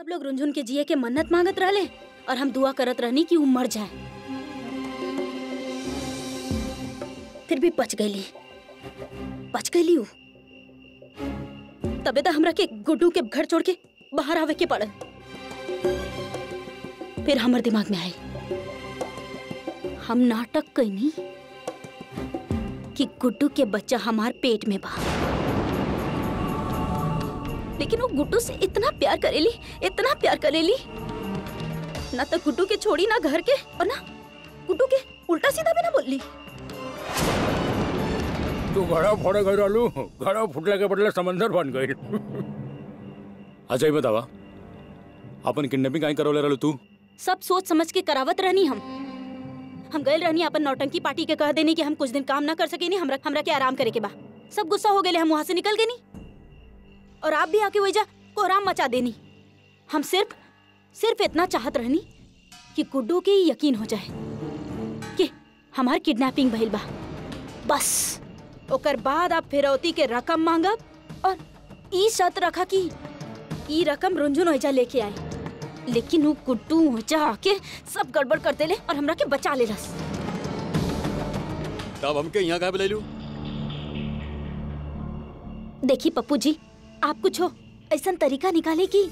सब लोग रुंझुन के जिए के मन्नत मांगत रहले और हम दुआ करत रहनी कि वो मर जाए। फिर भी बच गईली वो। तबे तो हमरा के गुड्डू के घर छोड़ के बाहर आवे के पड़ल। फिर हमर दिमाग में आई, हम नाटक कईनी कि गुड्डू के बच्चा हमार पेट में बा, लेकिन वो गुड्डू से इतना प्यार करेली ना तो गुड्डू के छोड़ी ना घर के और ना गुड्डू के उल्टा सीधा भी ना बोली। तू घड़ा फोड़े गई रहलू, घड़ा फुटले के बदले समंदर बन गई। अच्छा ही बतावा, अपन किडनैपिंग काहे करवले रहलू तू? सब सोच समझ के करावत रहनी। हम गए रहनी अपन नौटंकी पार्टी के कह देनी कि हम कुछ दिन काम ना कर सके नहीं, हमरा के आराम करे के बा। सब गुस्सा हो गए, हम वहां से निकल गए नहीं और आप भी आके वही कोहराम मचा देनी। हम सिर्फ इतना चाहत रहनी कि गुड्डू के यकीन हो जाए कि हमार किडनैपिंग भइल बा। बस ओकर बाद आप फिरौती के रकम मांगब और ई शर्त रखा कि ई रकम रुंझुन ओइजा लेके आए। लेकिन वो गुड्डू ओइजा आके सब गड़बड़ कर देले और हमरा के बचा लेलस। तब हमके यहाँ काहे बुलाइलू? देखी पप्पू जी, आप कुछ हो ऐसा तरीका निकाले कि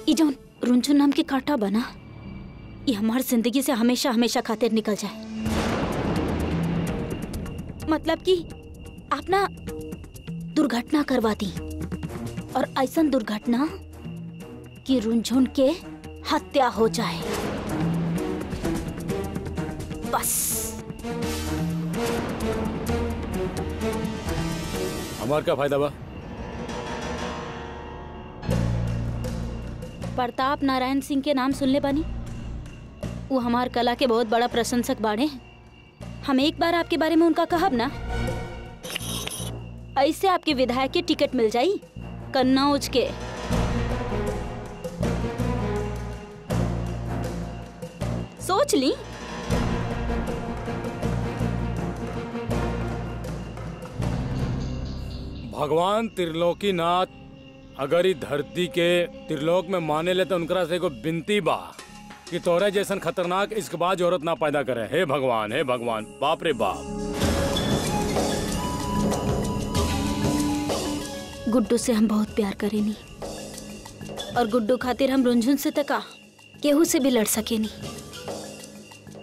ई जौन रुंझुन नाम के कांटा बना ये हमार जिंदगी से हमेशा हमेशा खातिर निकल जाए। मतलब कि आप ना दुर्घटना करवा दी और ऐसा दुर्घटना कि रुंझुन के हत्या हो जाए। बस हमार क्या फायदा बा? प्रताप नारायण सिंह के नाम सुनले बानी? वो हमार कला के बहुत बड़ा प्रशंसक बाड़े। हम एक बार आपके बारे में उनका कहब ना, ऐसे आपके विधायक के टिकट मिल जाई कन्नौज के। सोच ली। भगवान त्रिलोकीनाथ अगर ई धरती के त्रिलोक में माने ले तो उनकरा से को बिनती बा कि तोरे जैसन खतरनाक इश्कबाज औरत ना पैदा करे। हे भगवान, हे भगवान, बाप रे बाप। गुड्डू से हम बहुत प्यार करेनी और गुड्डू खातिर हम रुंझुन से तका केहू से भी लड़ सकेनी,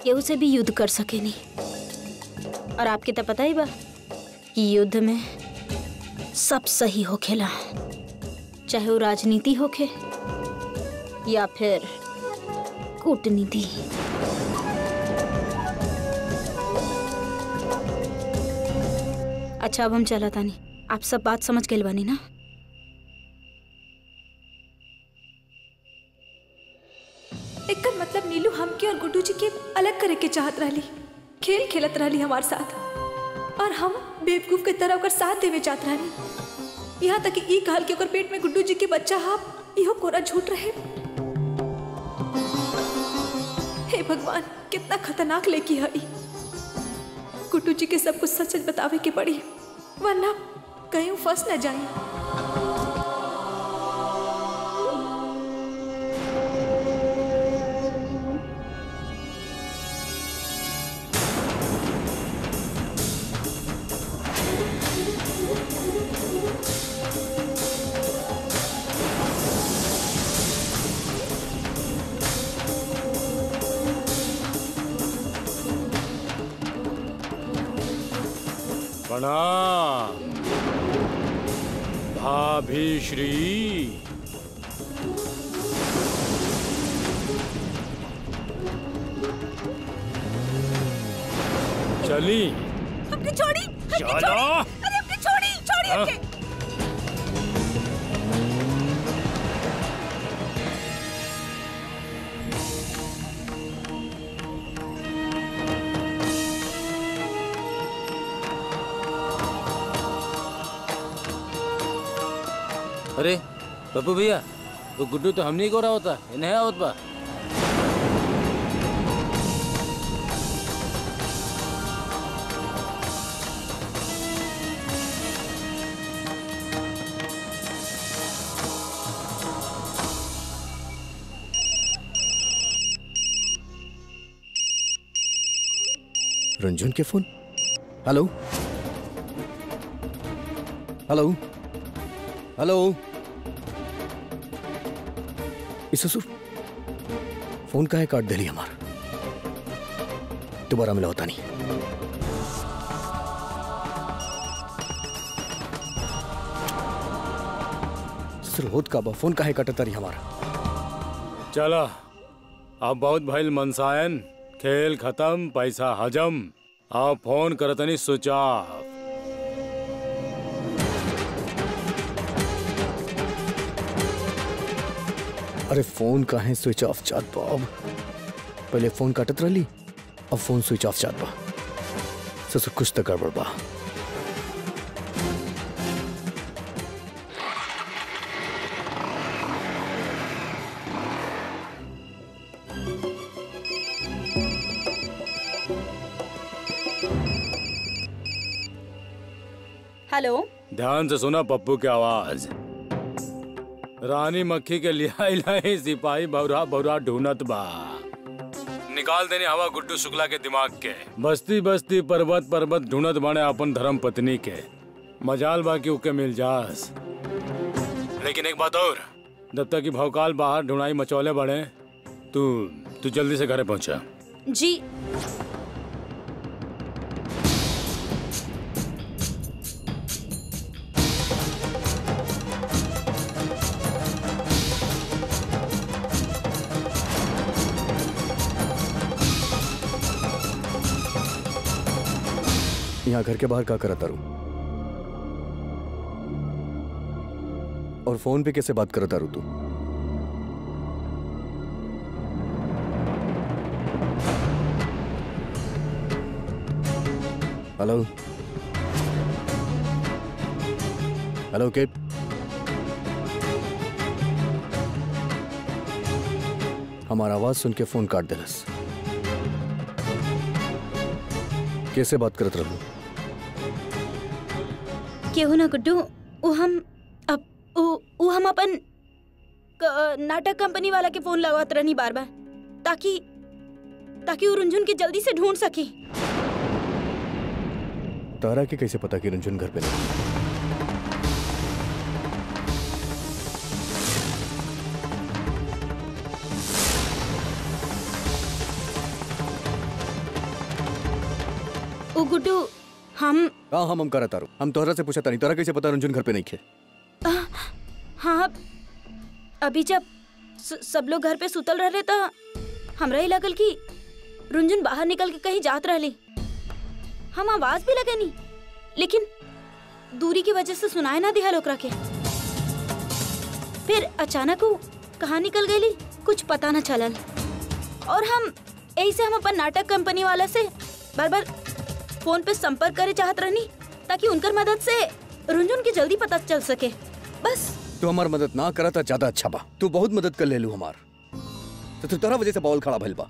केहू से भी युद्ध कर सकेनी। और आपके तो पता ही बा कि युद्ध में सब सही होखेला, चाहे वो राजनीति होखे या फिर कूटनीति। अच्छा अब हम चला तानी, आप सब बात समझ गए बानी ना? एक मतलब नीलू हमके और गुड्डू जी के अलग करे के चाहत रहली, खेल खेलत रहली हमारे साथ और हम बेवकूफ के तरह ओकर साथ देवे चाहत रहली। यहाँ तक कि ई कहल के ओकर पेट में गुड्डू जी के बच्चा हा, इहो कोरा झूठ रहे। हे भगवान, कितना खतरनाक लेकी है ई। गुड्डू जी के सब कुछ सच सच बतावे के पड़ी, वरना कहीं फंस न जाए। प्रणाम भाभी श्री। चली अपनी छोड़ी, चलो। अरे अपनी छोड़ी अपने। अरे पप्पू भैया, तो गुड्डू तो हमने को रहा होता इन्हें होत बा। रंजन के फोन। हेलो हेलो हेलो, इस ससुर फोन काहे काट देली हमार, दोबारा मिला होता नहीं। ससुर होत का बा, फोन काहे काटता रही हमारा। चला अब बहुत भइल मनसायन, खेल खत्म, पैसा हजम। अब फोन करतनी स्विच ऑफ। अरे फोन काहे स्विच ऑफ जात बा। अब पहले फोन काटत रही, अब फोन स्विच ऑफ जात बा। ससुर कुछ तो गड़बड़ बा। हेलो, ध्यान से सुना पप्पू की आवाज। रानी मक्खी के लिया सिपाही बौरा बौरा ढूंढत बा। निकाल देने हवा गुड्डू शुक्ला के दिमाग के। बस्ती बस्ती पर्वत पर्वत ढूंढत बाने अपन धर्म पत्नी के। मजाल बा कि उके मिल जास। लेकिन एक बात और, जब तक कि भौकाल बाहर ढूंढाई मचौले बड़े, तू जल्दी से घरे पहुंचा। जी। यहाँ घर के बाहर क्या करता रू, और फोन पे कैसे बात करता रू तू। हेलो हेलो के हमारा आवाज सुन के फोन काट देलस। कैसे बात करत रहू। केहू ना गुड्डू, वो हम अपन नाटक कंपनी वाला के फोन लगावत रहनी बार बार, ताकि वो रुंझुन के जल्दी से ढूंढ सके। तारा के कैसे पता कि रंजन घर पे नहीं। ओ गुड्डू, हम करत तारू। हम तोहरा से पूछा तानी, तोहरा कैसे पता रंजन घर पे नहीं खे। हाँ, अभी जब सब लोग घर पे सुतल रहे तो हमरा ही लगल कि रुंझुन बाहर निकल के कहीं जात रहली। हम आवाज भी लगे नहीं, लेकिन दूरी की वजह से सुनाए ना दिया ओकरा के। फिर अचानक वो कहाँ निकल गई कुछ पता न चलल। और हम ऐसे अपन नाटक कंपनी वाला से बार बार फोन पे संपर्क करे चाहत रहनी, ताकि उनकर मदद से रुंझुन की जल्दी पता चल सके। बस तू हमार मदद ना करा था ज्यादा अच्छा बा। तू बहुत मदद कर ले लू हमार, तो तोरा वजह से बाउल खड़ा भइल बा।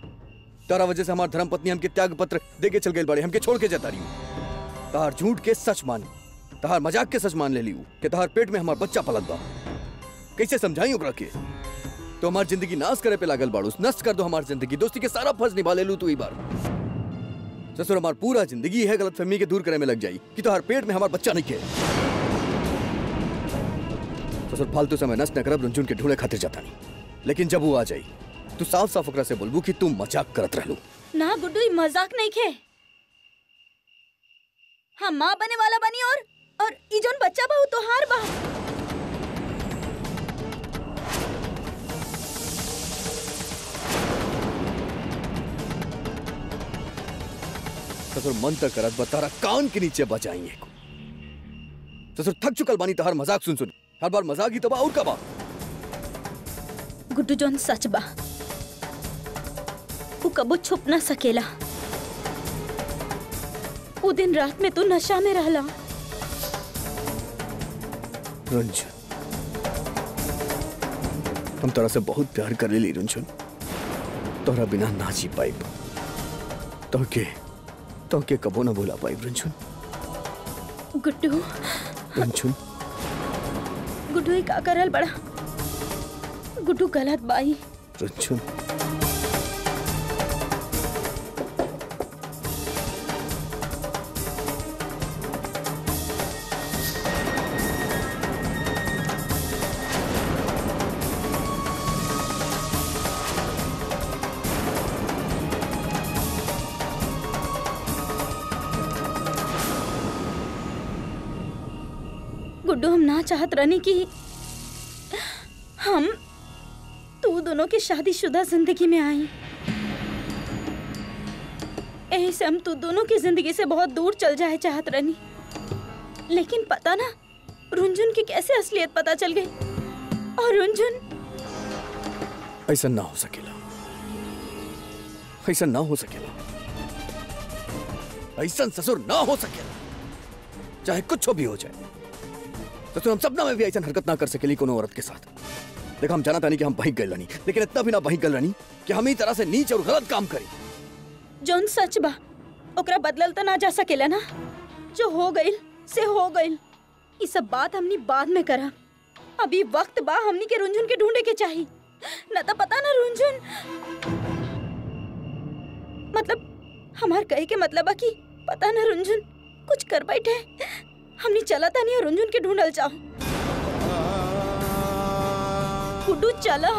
तारा वजह से हमार धर्म पत्नी हमके त्याग पत्र देके चल गई बड़े, हमके छोड़ के जाता रही। तहार झूठ के सच मान, तहार मजाक के सच मान ले लियू कि तहार पेट में हमार बच्चा पलत बा। कैसे समझाई ओकरा के। तो हमार जिंदगी नाश करे पे लागल बाड़ू। नष्ट कर दो हमार जिंदगी, दोस्ती के सारा फर्ज निभा ले लू तू। ई बार ससुर हमार पूरा जिंदगी है गलतफहमी के दूर करे में लग जाई कि तहार पेट में हमार बच्चा नहीं के। ससुर फालतू समय नष्ट न करब, रुंझुन के ढूंढे खातिर जाता नहीं। लेकिन जब वो आ जाई तू साफ साफ ओकरा से बोलबू कि तू मजाक करत रहलू। ना गुड्डू, ये मजाक नहीं खे। हम माँ बने वाला बनी और ई जोन बच्चा बा तो हार बा। ससुर मन तक करत बतारा कान के नीचे बजाई। ससुर थक चुकल बानी तहार मजाक सुन सुन। हर बार मजाक ही तो बा और का बा। गुड्डू जोन सच बा वो कबो छुप ना सकेला। वो दिन रात में तू नशा में रहला। रुंझुन, हम तोरा से बहुत प्यार करे ली रुंझुन। तोरा बिना ना जी पाइब, तोके कबो ना भुला पाइब रुंझुन। गुड्डू, रुंझुन, गुड्डू ये का करल बड़ा। गुड्डू गलत बाई। रुंझुन, गुड्डू हम ना चाहत रहनी कि हम तू दोनों की शादीशुदा जिंदगी में आई। यही से हम तू दोनों की जिंदगी से बहुत दूर चल जाए चाहत रहनी। लेकिन पता ना रुंझुन की कैसे असलियत पता चल गई। और रुंझुन ऐसा ना हो सकेला, ऐसा ना हो सकेला, ऐसा ससुर ना हो सकेला, चाहे कुछ भी हो जाए। ससुर हम सपना में भी ऐसा हरकत ना कर सकेली कोनो औरत के साथ। देखो हम जाना तानी कि हम बही गल रानी, लेकिन इतना भी ना बही गल रानी कि हम ही तरह से नीच और गलत काम करी। जोन सच बा ओकरा बदलल तो ना जा सकेला ना। जो हो गइल से हो गइल। ये सब बात हमनी बाद में करा। अभी वक्त बा हमनी के रुंझुन के ढूंढे के चाहिए। न तो पता ना रुंझुन मतलब हमार कहे के मतलब है कि पता ना रुंझुन कुछ कर बैठे। हमनी चला था नहीं और रुंझुन के ढूंढल चाहो। गुड्डू चला।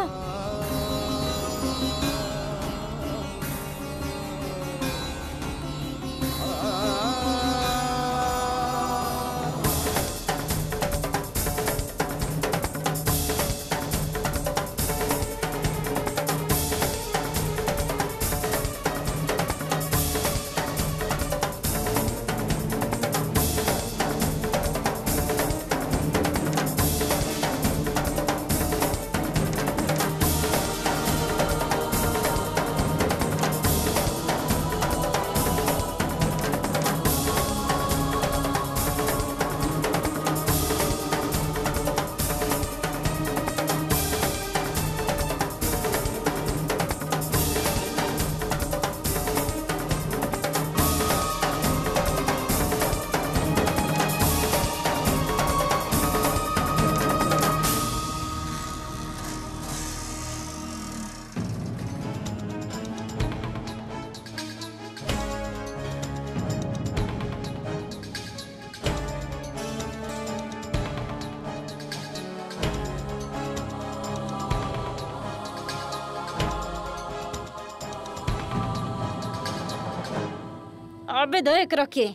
अबे दो एकरा के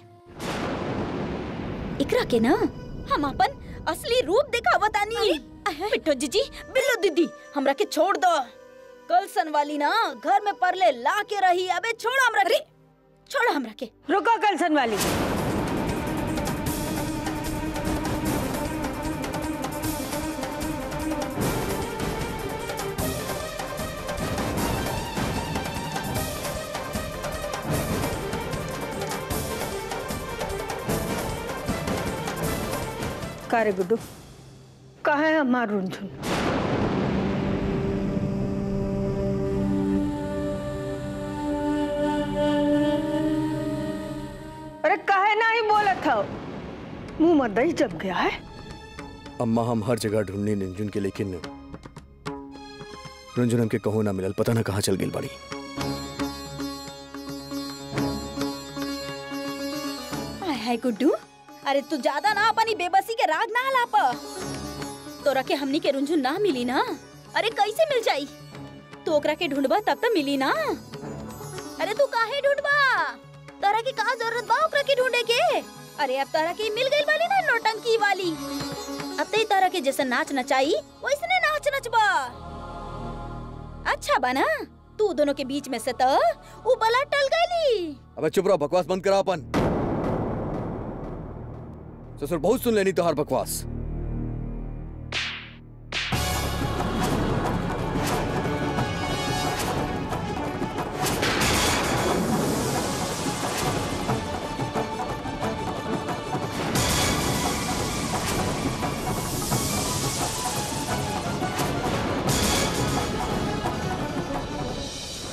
ना हम अपन असली रूप दिखावतानी। पिट्ठो जीजी बिल्लो दीदी हमरा के छोड़ दो। कल सन वाली ना घर में परले ला के रही। अबे छोड़ हमरा के, छोड़ हमरा के। रुको कल सन वाली। कारे गुड्डू कहाँ है हमार रुंझुन? अरे काहे ना ही बोला था? मुंह में दही जम गया है। अम्मा हम हर जगह ढूंढने रुंझुन के, लेकिन रुंझुन हमके कहो ना मिलल। पता ना कहाँ चल गई बाड़ी। हाय गुड्डू, अरे तू ज्यादा ना अपनी बेबसी के राग ना हलाप। तोरा के हमनी के रुंझुन ना मिली ना। अरे कैसे मिल जाई? तो ओकरा के ढूंढबा तब तो मिली ना। अरे तू काहे ढूंढबा? तोरा की का जरूरत बा ओकरा के ढूंढे के? अरे अब तोरा के मिल गई वाली ना नौटंकी वाली। अब ते तोरा के जैसे नाच नचाई वैसने नाच नचबा। अच्छा बा ना? तू दोनों के बीच में से तो ऊ बला टल गईली। अबे चुप रहो, बकवास बंद करा अपन। ससुर बहुत सुन लेनी तोहार बकवास।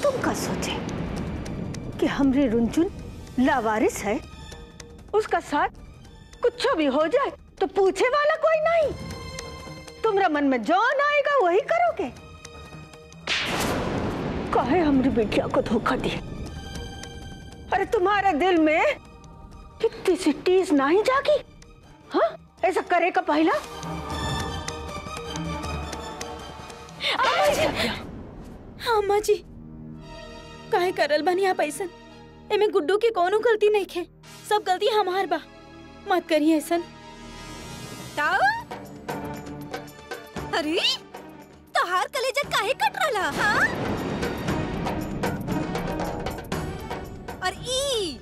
तुम क्या सोचे कि हमरे रुंझुन लावारिस है? उसका साथ कुछ भी हो जाए तो पूछे वाला कोई नहीं। तुम्हारा मन में जो आएगा वही करोगे। काहे हमारी बेटिया को धोखा दिया? अरे तुम्हारे दिल में कितनी सी टीस नहीं जागी? हाँ ऐसा करे का पहला? हाँ माँ जी, काहे करल बनी आप ऐसन? एमे गुड्डू की कोनो गलती नहीं खे। सब गलती हमार बा। मत करिए ऐसन। अरे तोहार कलेजा काहे कट रहा? हाँ? और ई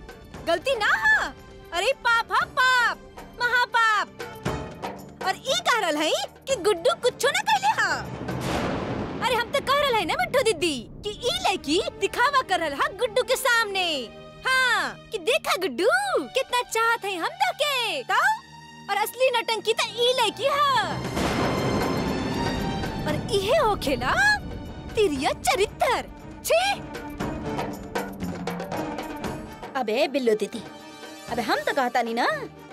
गलती ना हा। अरे पाप हा पाप, महापाप। और ई कह रहल है कि गुड्डू कुछो ना कहले हा। अरे हम तो कह रहल है ना मिट्ठू दीदी कि ई लड़की दिखावा कर रहल हा गुड्डू के सामने। हाँ कि देखा गुड्डू कितना चाहत है हम देखे तो। और असली नटंकी तो ई लड़की हा। और इहे हो खेला तिरिया चरित्र। छी! अबे बिल्लू दीदी, अबे हम तो कहता नहीं ना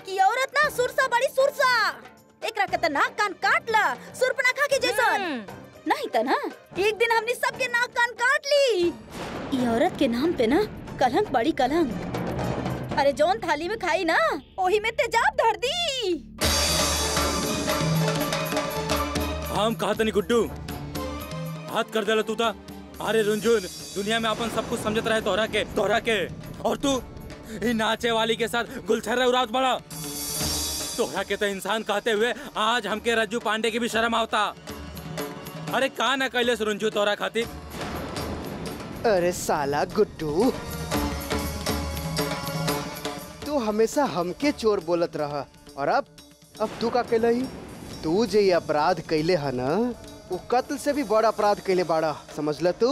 कि औरत ना सुरसा बड़ी सुरसा। एक रकत नाक कान काट ला सुर्पनखा के जैसन। नहीं तो ना एक दिन हमने सबके नाक कान काट ली। ये औरत के नाम पे ना कलंक बड़ी कलंक। अरे जौन थाली में खाई ना ओही में तेजाब धर दी। हम कहा नहीं गुड्डू, हाथ कर देला तू था। अरे रुंझुन दुनिया में अपन सब कुछ समझत रहे तोहरा के और तू नाचे वाली के साथ गुलछर्रा उड़ावत बड़ा। तोहरा के तो इंसान कहते हुए आज हमके रज्जू पांडे की भी शर्म आवता। अरे का न कैले रुंझू तोहरा खातिर। अरे साला गुड्डू, तू हमेशा हमके चोर बोलत रहा और अब तू का कैले ही? तू जे ये अपराध कैले है ना, वो कत्ल से भी बड़ा अपराध कैले बाड़ा, समझ ल तू।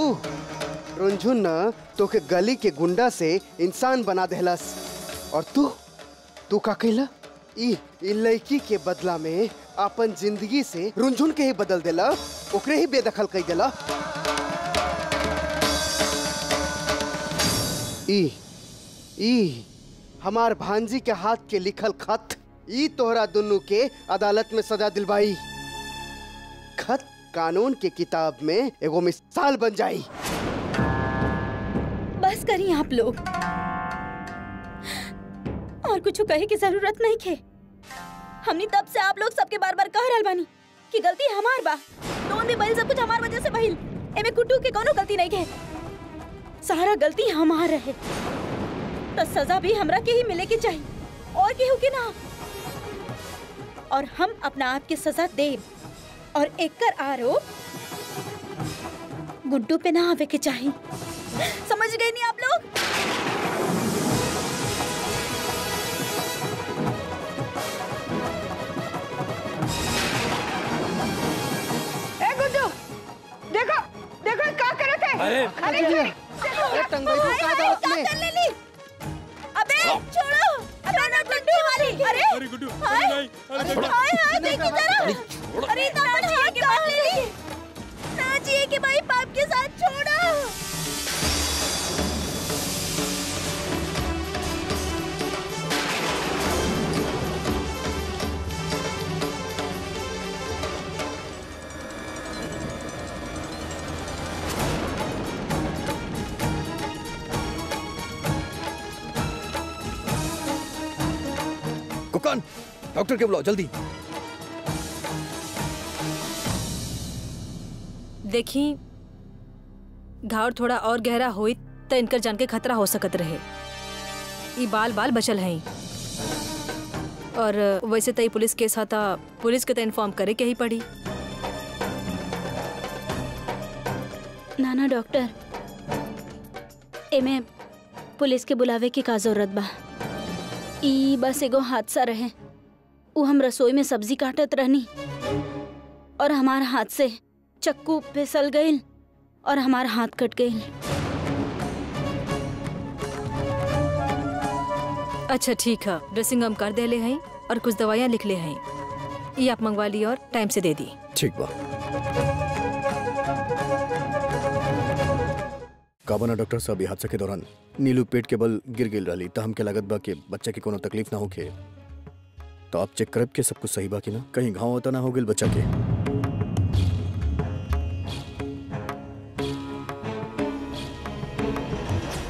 रुंझुन न तो के गली के गुंडा से इंसान बना देहलस और तू का कैला? ई लड़की के बदला में अपन जिंदगी से रुंझुन के ही बदल देला, ओकरे ही बेदखल कर देला। ई हमार भांजी के हाथ के लिखल खत, ई तोहरा दुन्नु के अदालत में सजा दिलवाई। खत कानून के किताब में एगो मिसाल बन जाई। बस करिए आप लोग, और कुछ कहे की जरूरत नहीं खे। हमने तब से आप लोग सबके बार बार कह रहल बानी कि गलती हमार बा। दोन भी बहिल सब कुछ हमार वजह से बहिल। एमे कुट्टू के कोनो गलती नहीं खे। सारा गलती हमार रहे तो सजा भी हमरा के ही मिले के चाहिए और केहू के ना। और हम अपना आप के सजा देब और एकर आरोप गुड्डू पे ना आवे के चाहिए। समझ गए नहीं आप लोग? ए गुड्डू, देखो देखो क्या करे थे? अरे टंगाई को का दावत में? अबे छोड़ो, अबे ना गुड्डू वाली। अरे गुड्डू हाय हाय देखी जरा। अरे तो हाथ के बात ले ली ना जिए के भाई पाप के साथ छोड़ो। कुकान, डॉक्टर के बुलाओ जल्दी। देखी घाव थोड़ा और गहरा होई तो इनकर जान के खतरा हो सकत रहे। ई बाल बचल हैं और वैसे तो पुलिस केस था, पुलिस के तो इन्फॉर्म करे के ही पड़ी। नाना डॉक्टर, एमे पुलिस के बुलावे की का जरूरत बा? ई बस एगो हादसा रहे। वो हम रसोई में सब्जी काटत रहनी और हमार हाथ से चक्कू फिसल गई और हमार हाथ कट गई। अच्छा ठीक है, ड्रेसिंग हम कर देले हैं और कुछ दवाइयाँ लिख ले हैं। ये आप मंगवा ली और टाइम से दे दी। ठीक बा। काबना डॉक्टर साहब, ये हादसा के दौरान नीलू पेट के बल गिर गिल रही तो हमके लागत बा कि बच्चा की कोनो तकलीफ ना होके। तो आप चेक करब के सब कुछ सही बा कि ना, कहीं घाव होता ना हो गिल बच्चा के।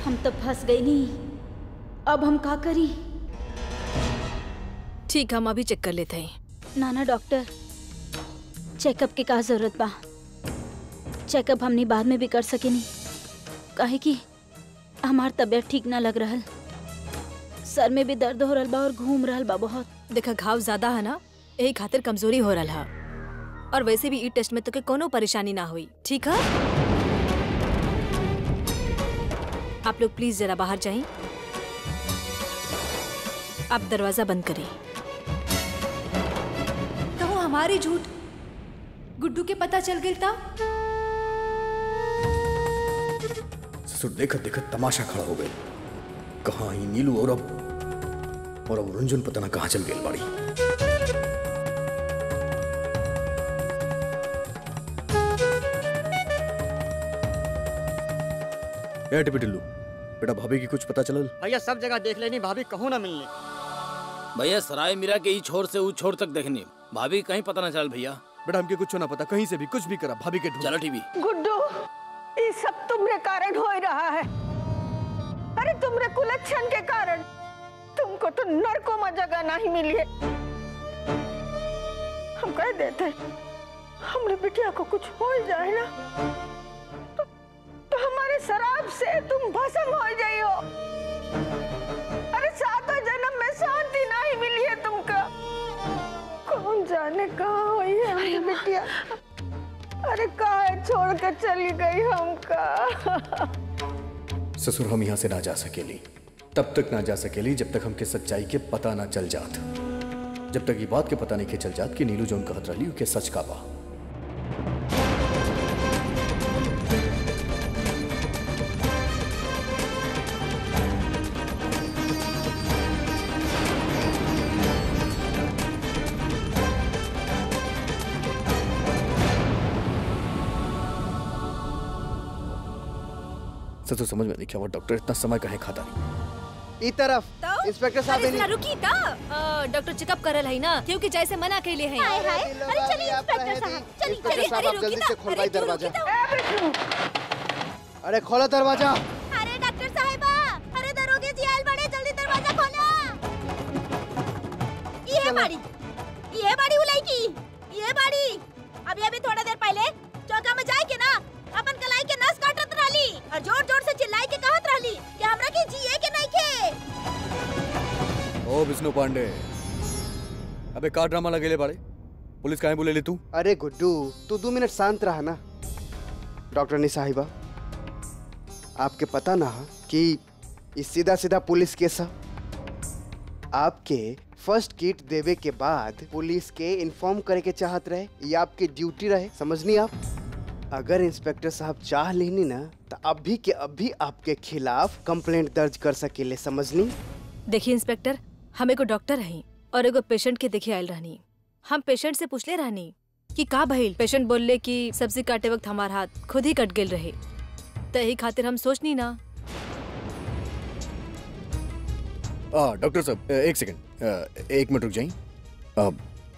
हम तो फंस गई नहीं, अब हम का करी? ठीक, हम अभी चेक कर लेते हैं। नाना डॉक्टर, चेकअप के का जरूरत बा? चेकअप हमनी बाद में भी कर सके नहीं, काहे कि हमार तबीयत ठीक ना लग रहा। सर में भी दर्द हो रहा बा और घूम रहा बा बहुत। देखा घाव ज्यादा है ना, यही खातिर कमजोरी हो रहा। और वैसे भी ई टेस्ट में तो के कोनो परेशानी ना हुई, ठीक है? आप लोग प्लीज जरा बाहर जाएं। आप दरवाजा बंद करें। तो हमारी झूठ गुड्डू के पता चल गई था। ससुर देखत देखत तमाशा खड़ा हो गए। कहाँ ही नीलू और अब रुंझुन पता ना कहाँ चल गई बाड़ी। टिपी टिल्लू, बेटा भाभी की कुछ पता चलल? भैया सब जगह देख लेनी, भाभी कहूँ ना मिलने। भैया सराय मीरा के ई छोर से ऊ छोर तक देखनी, भाभी कहीं पता ना चल। भैया बेटा हमके कुछ ना पता, कहीं से भी कुछ भी करा भाभी के ढूंढ। चलो टीवी। गुड्डू, ये सब तुम्हारे कारण हो ही रहा है। अरे तुम्हारे कुलच्छन के कारण तुमको तो नरकों में जगह नहीं मिली है। हम कह देते हमरे बिटिया को कुछ हो जाए ना तो हमारे शराब से तुम भस्म हो जाइयो। अरे 7 जन्म में शांति नहीं मिली है तुमको। कौन जाने कहाँ हुई है हमारी बिटिया। अरे कहाँ छोड़ कर चली गई हमका। ससुर हम यहाँ से ना जा सकेली, तब तक ना जा सकेली जब तक हमके सच्चाई के पता ना चल जात। जब तक ये बात के पता नहीं के चल जात कि नीलू जोन कहत रही के सच का बा। ससुर समझ में नहीं क्या वो डॉक्टर इतना समय कहे खाता नहीं। ई तरफ इंस्पेक्टर साहब अरे जरा रुकी ता। डॉक्टर चेकअप करल है ना, क्योंकि जैसे मना कैले हैं। हाय हाय, अरे चलिए इंस्पेक्टर साहब, चलिए इंस्पेक्टर साहब आप जल्दी से खोलवाई दरवाजा। ए अरे खोलो दरवाजा। अरे डॉक्टर साहिबा, अरे दरोगे जी आयल बड़े, जल्दी दरवाजा खोलो। ये बाड़ी उलाई की, ये बाड़ी अभी थोड़ा देर पहले चौका में जाए के ना अपन कलाई के नस काटत रहली और जोर जोर से चिल्लाई के कहत रहली कि हमरा के जिए के नहीं के। ओ विष्णु पांडे, अबे का ड्रामा लगेले बाड़े? पुलिस काहे बुले ले तू? अरे गुड्डू तू 2 मिनट शांत रहा ना। डॉक्टर साहिबा, आपके पता ना कि इस सीधा सीधा पुलिस केस है। आपके फर्स्ट किट देवे के बाद पुलिस के इन्फॉर्म करे के चाहत रहे, ये आपकी ड्यूटी रहे, समझनी आप? अगर इंस्पेक्टर साहब चाह लेनी ना तो अभी के अभी आपके खिलाफ कंप्लेंट दर्ज कर सकेले, समझनी? देखिए इंस्पेक्टर, हम एगो डॉक्टर हैं और एगो पेशेंट के देखे आयल रहनी। हम पेशेंट से पूछले रहनी कि का भइल। पेशेंट बोलले कि सब्जी काटे वक्त हमार हाथ खुद ही कट गेल रहे, तो यही खातिर हम सोचनी ना। डॉक्टर साहब एक सेकंड, 1 मिनट रुक जाइए।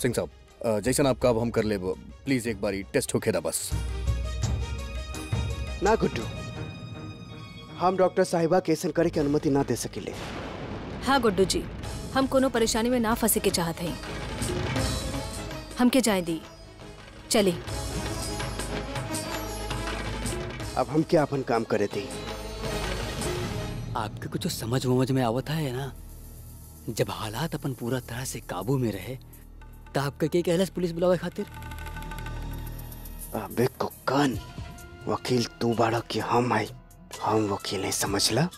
सिंह साहब, जैसन आपका अब हम कर ले, प्लीज एक बारी टेस्ट होके दा बस। ना गुड्डू, हम डॉक्टर साहिबा के ऐसा करे की अनुमति ना दे सकेले। हाँ गुड्डू जी, हम कोनो परेशानी में ना फंसे के चाहते हैं। हमके जाए दी, चले। अब हम क्या अपन काम करे थे? आपके कुछ समझ में आवत है ना, जब हालात अपन पूरा तरह से काबू में रहे तो आपका क्या कहलस पुलिस बुलावे खातिर? अबे कुक्कन, वकील तू बाड़ा कि हम है? हम वकील है, समझला?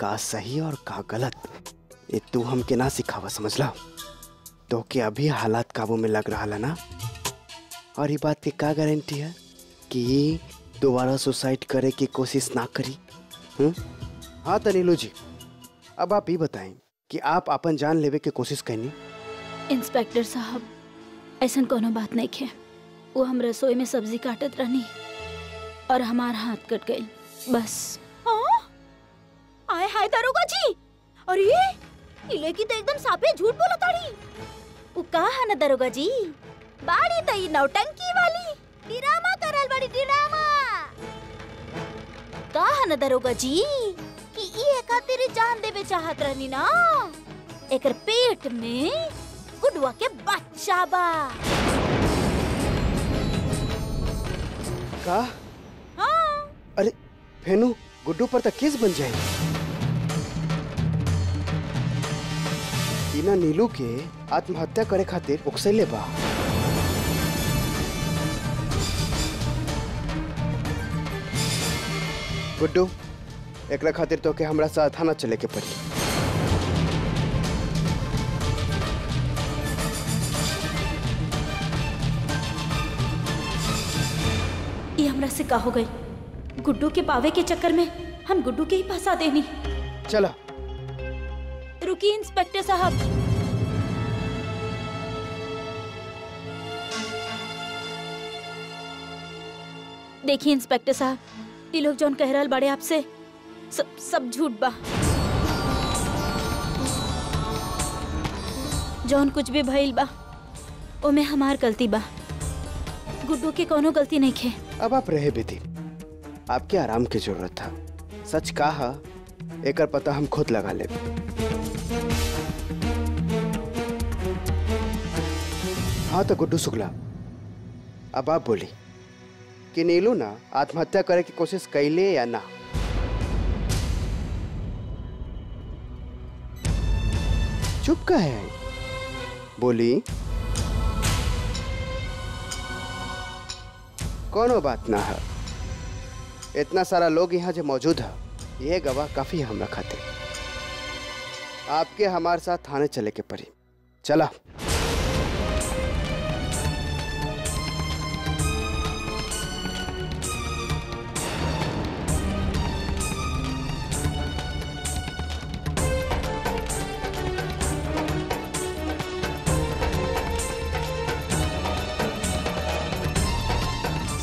का सही और का गलत ये तू हमके ना सिखावा, समझला? तो के अभी हालात काबू में लग रहा है ना, और ये बात की का गारंटी है कि दोबारा सुसाइड करे की कोशिश ना करी? हाँ तनीलू जी, अब आप ये बताएं कि आप अपन जान लेवे की कोशिश करनी? इंस्पेक्टर साहब, ऐसा कोनो बात नहीं है। वो हम रसोई में सब्जी काटत रहनी और हमार हाथ कट गई, बस। हाँ? आए हाय दरोगा जी, और ये लड़की तो एकदम साफे झूठ बोला ताड़ी। वो कहा है ना दरोगा जी, बाड़ी तो ये नौटंकी वाली ड्रामा करल बड़ी ड्रामा। कहा है ना दरोगा जी कि ये खातिर जान देवे चाहत रहनी ना, एकर पेट में गुडुआ के बच्चा बा। का? हाँ। अरे फेनू, गुड्डू पर तक केस बन जाए। बिना नीलू के आत्महत्या करे खातिर उकसैले बा। गुड्डू, एकरा खातिर तो के हमरा साथ थाना चले के पड़ी। ये हमरा से का हो गई? गुड्डू के पावे के चक्कर में हम गुड्डू के ही फंसा देनी। चला। रुकिए इंस्पेक्टर साहब। देखिए इंस्पेक्टर साहब, ये लोग जौन कह रहल बड़े आपसे सब झूठ बा। जौन कुछ भी भइल बा ओमे हमार गलती बा, गुड्डू के कोनो गलती नहीं खे। अब आप रहे बेटी, आपके आराम की जरूरत था। सच कहा, एकर पता हम खुद लगा ले। हाँ तो गुड्डू शुक्ला, अब आप बोली कि नीलू ना आत्महत्या करे की कोशिश कैले या ना? चुप का है? बोली। कोनो बात ना है, इतना सारा लोग यहाँ जो मौजूद है, ये गवाह काफी है हमरा खातिर। आपके हमारे साथ थाने चले के पड़ी। चला।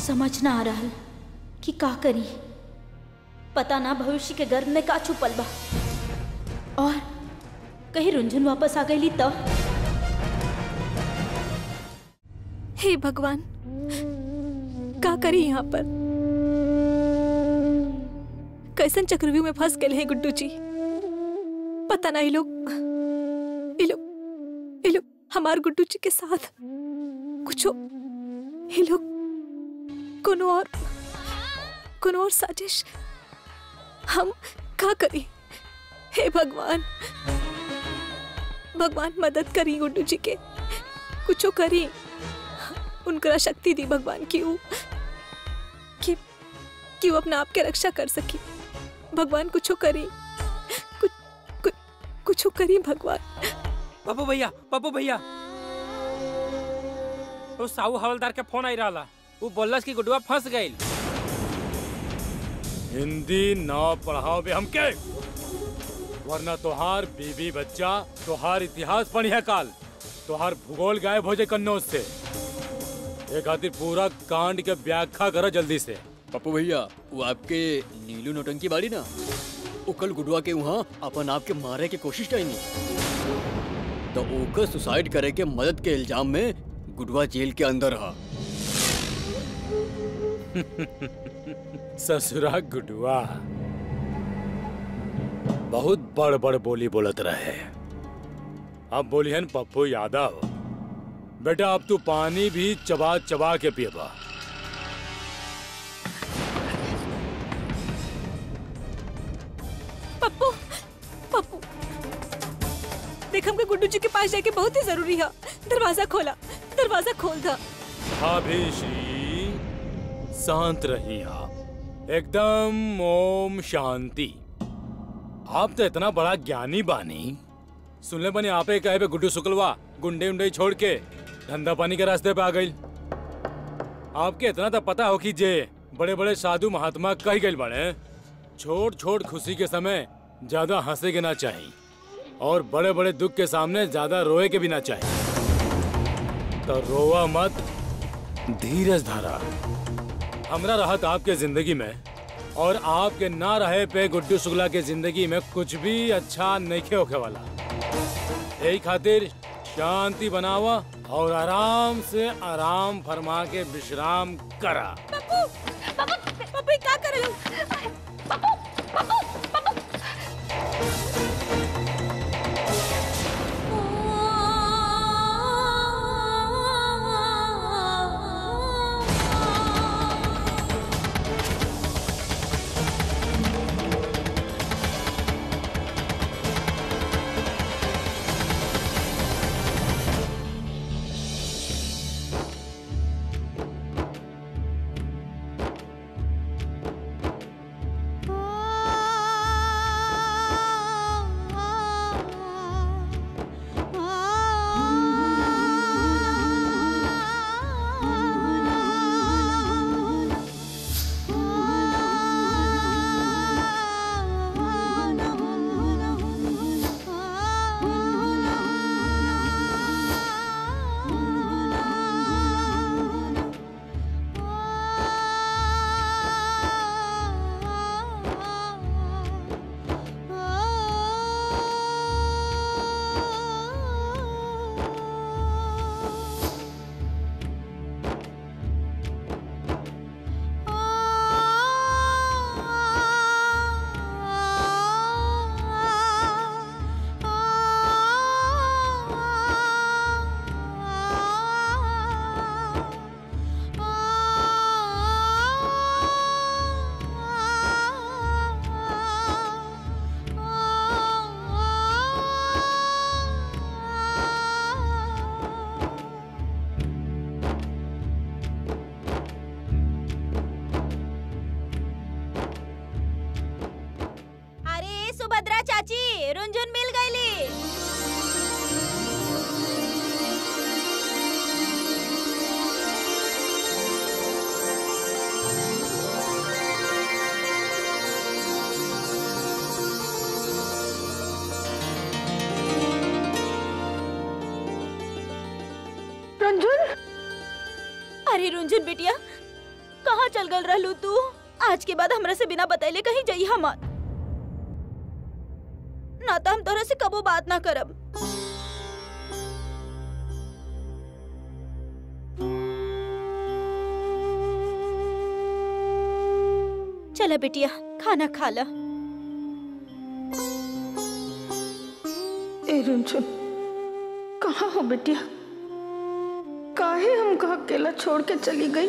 समझ ना आ रहा कि का करी। पता ना भविष्य के गर्भ में का छुपल बा, और कहीं रुंझुन वापस आ गई तो। हे भगवान, का करी यहाँ पर? कैसन चक्रव्यूह में फंस गए हैं गुड्डू जी। पता ना ये लोग हमार गुड्डू जी के साथ कुछ ये लोग कोनो और साजिश। हम का करी? हे भगवान, भगवान मदद करी गुड्डू जी के, कुछ करी। उनका शक्ति दी भगवान कि वो अपना आप के रक्षा कर सकी। भगवान कुछ करी, कुछ करी भगवान। पप्पू भैया, वो साहू हवलदार के फोन आई रहा। वो बोलस कि गुड्डुआ फंस गई। हिंदी ना पढ़ाओ बे हमके, वरना तोहार बीबी बच्चा तोहार इतिहास पढ़िया काल, तोहार भूगोल गायब हो जाए कन्नौज से। एक खातिर पूरा कांड के व्याख्या करो जल्दी से। पप्पू भैया, वो आपके नीलू नौटंकी बाड़ी ना, वो कल गुडुआ के वहाँ अपन आप के मारे की कोशिश करी नहीं, तो ओकर सुसाइड करे के मदद के इल्जाम में गुडुआ जेल के अंदर रहा। ससुरा गुडुआ बहुत बड़ बड़ बोली बोलत रहे। अब बोलिहन पप्पू यादव, बेटा अब तू पानी भी चबा चबा के पिएबा। पप्पू देख, हमके गुड्डू जी के पास जाके बहुत ही जरूरी है। दरवाजा खोल था। भाभी श्री शांत रही आप, एकदम ओम शांति। आप तो इतना बड़ा ज्ञानी बानी, सुनले बने आपे कहे पे गुड्डू शुक्लवा गुंडे उंडे छोड़ के धंधा पानी के रास्ते पे आ गई। आपके इतना तो पता हो कि जे बड़े बड़े साधु महात्मा कही गए बड़े, छोट छोट खुशी के समय ज्यादा हंसे के ना चाहिए, और बड़े बड़े दुख के सामने ज्यादा रोए के भी ना चाहिए। तो रोवा मत, धीरज धारा। हमरा राहत आपके जिंदगी में, और आपके ना रहे पे गुड्डू शुक्ला के जिंदगी में कुछ भी अच्छा नहीं होके वाला। यही खातिर शांति बनावा और आराम से आराम फरमा के विश्राम करा। पप्पू क्या कर रहे हो? चाची रुंझुन मिल गईली। रंजुन, अरे रुंझुन बिटिया कहाँ चल गल रहलू तू? आज के बाद हमरा से बिना बतैले कहीं जाइहा मत, ना तो हम तोरा से कबो बात ना करब। चला बिटिया खाना खा ला। ए रुंझुन, कहाँ हो बेटिया? काहे हमको अकेला छोड़ के चली गई?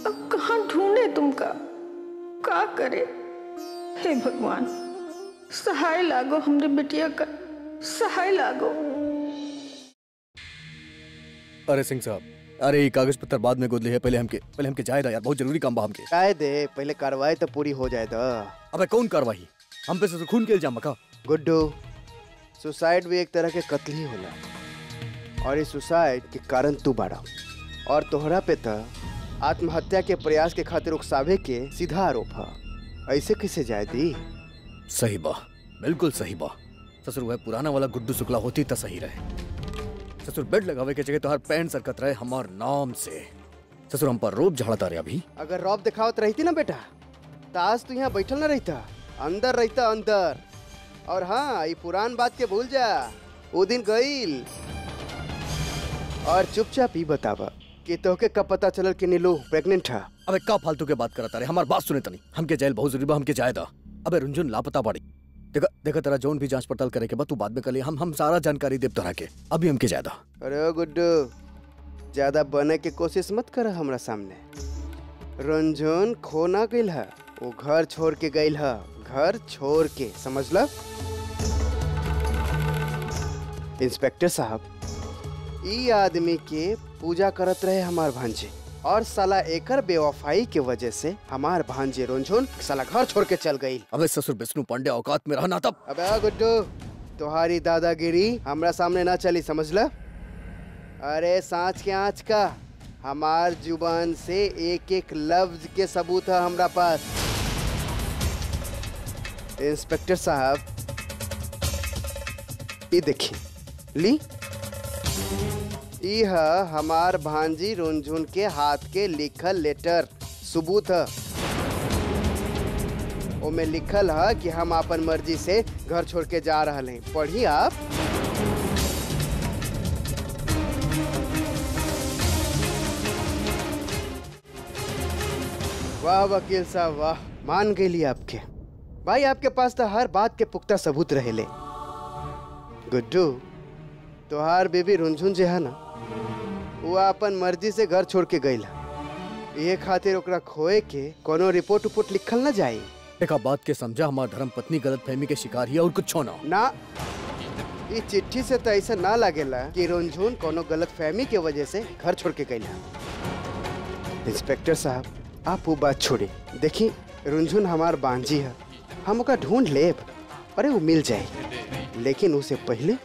अब कहाँ ढूंढे तुमका? का करे? हे भगवान, सहाय लागो हमरे बेटिया का, सहाय लागो। अरे सिंह साहब, अरे ये कागज पत्तर बाद में गोद ले है, पहले हमके जाए दा यार, बहुत जरूरी काम बा हमके। काय दे, पहले कार्रवाई तो पूरी हो जाए दा। अबे कौन कार्रवाई? हम पे से खून के इल्जाम का? गुड्डू, सुसाइड भी एक तरह के कत्ल ही होला, और इस सुसाइड के कारण तू बाड़ा, और तोहरा पे तो आत्महत्या के प्रयास के खातिर उकसावे के सीधा आरोप है। ऐसे कैसे जाए दी? सही बा, बिल्कुल सही बा। ससुर वह पुराना वाला गुड्डू शुक्ला होती तो सही रहे। ससुर बेड लगावे के जगह तो हर पैंट सरकत रहे हमार नाम से। ससुर हम पर रोब झाड़ता रहे। अभी अगर रौब दिखावत रहती ना बेटा, तो आज तू यहाँ बैठल ना रहता, अंदर रहता अंदर। और हाँ, ये पुरान बात के भूल जा, वो दिन गईल। और चुपचाप ही बतावा कि तोहके कब पता चलल कि नीलू प्रेग्नेंट है? अबे का फालतू के बात करता रहे, हमार बात सुने तनी। हमके जेल बहुत जरूरी बा, हमके जाए दा। अबे रुंझुन लापता बाड़ी। देखा तेरा जोन भी जांच पड़ताल करे के बाद तू बाद में कर ले, हम सारा जानकारी देब तोहरा के। अभी हमके जाए दा। अरे ओ गुड्डू, ज्यादा बने के कोशिश मत कर हमरा सामने। रुंझुन खो ना गईल है, वो घर छोड़ के गईल है, घर छोड़ के, समझ ला? इंस्पेक्टर साहब, ई आदमी के पूजा करत रहे हमार भांजे, और साला एकर बेवफाई के वजह से हमार भांजे रुंझुन साला घर छोड़ के चल गई। अबे ससुर विष्णु पांडे औकात में रहना तब। अबे गुड्डू, तुम्हारी दादागिरी हमरा सामने ना चली, समझ ला? अरे सांच के आँच का, हमार जुबान से एक एक लफ्ज के सबूत है हमरा पास। इंस्पेक्टर साहब, ये देखिए, ली, यह हमार भांजी रुंझुन के हाथ के लिखल लेटर सबूत है। ओमे लिखल है कि हम अपन मर्जी से घर छोड़ के जा रहे हैं। पढ़िए आप। वाह वकील साहब वाह, मान गई आपके भाई। आपके पास तो हर बात के पुख्ता सबूत रहेले। गुड्डू, तोहार बेबी रुंझुन जे है ना, वो अपन मर्जी से घर छोड़ के गई। ये खातिर ओकरा खोए के कोनो रिपोर्ट उपोर्ट लिखल ना जाए। एक बात के समझा, हमार धर्म पत्नी गलत फहमी के शिकार ही और कुछ ना। ना, ये चिट्ठी से तो ऐसा ना लगेला कि रुंझुन कोनो गलत फहमी के वजह से घर छोड़ के गई। इंस्पेक्टर साहब, आप वो बात छोड़े। देखिए, रुंझुन हमार बांझी है, हम ओका ढूंढ लेब, अरे वो मिल जाए। लेकिन उससे पहले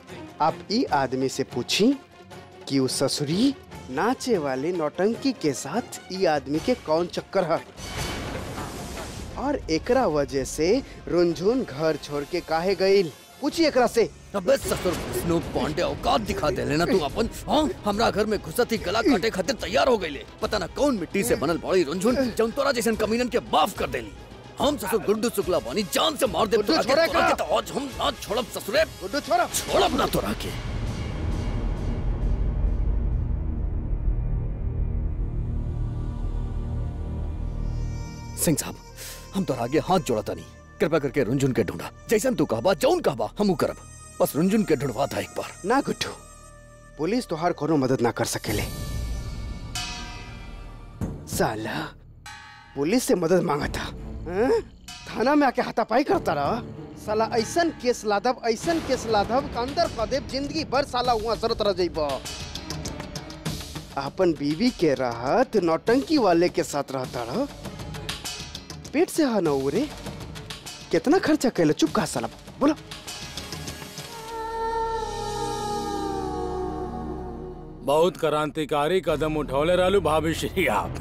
आप ई आदमी से पूछी कि उस ससुरी नाचे वाले नौटंकी के साथ ई आदमी के कौन चक्कर है, और एकरा वजह से रुंझुन घर छोड़ के काहे गईल। पूछिए एकरा से। अबे ससुर विष्णु पांडे औकात दिखा दे लेना तू अपन। हाँ, हमरा घर में घुसत ही गला काटे खातिर तैयार हो गई। पता ना कौन मिट्टी से बनल बड़ी रुंझुन जौन तोरा जैसन कमीनन के माफ कर देली। हम ससुर गुड्डू शुक्ला बानी, जान से मार दे। गुड्डू छोड़े का? तो आज हम ना छोड़ब ससुरे। गुड्डू छोड़ा। छोड़ब ना तोरा के। सिंह साहब, हम तोरा आगे हाथ जोड़ता नहीं, कृपया करके रुंझुन के ढूंढा। जैसन तू कहबा, जौन कहबा हमू करब, बस रुंझुन के ढूंढवा था एक बार। ना गुड्डू, पुलिस तोहार कोनो मदद ना कर सकेले। साला पुलिस से मदद मांगा था, थाना में आके हाथापाई करता रहा। साला ऐसन केस लादब, ऐसन केस लादब, अंदर कदेब, जिंदगी भर साला हुआ जरूरत रह जाइबा। अपन बीवी के राहत नौटंकी वाले के साथ रहता रहा। पेट से हा ना उरे, कितना खर्चा कैले? चुप कहा साला, बोलो। बहुत क्रांतिकारी कदम उठौले रहलू भाभी श्री आप,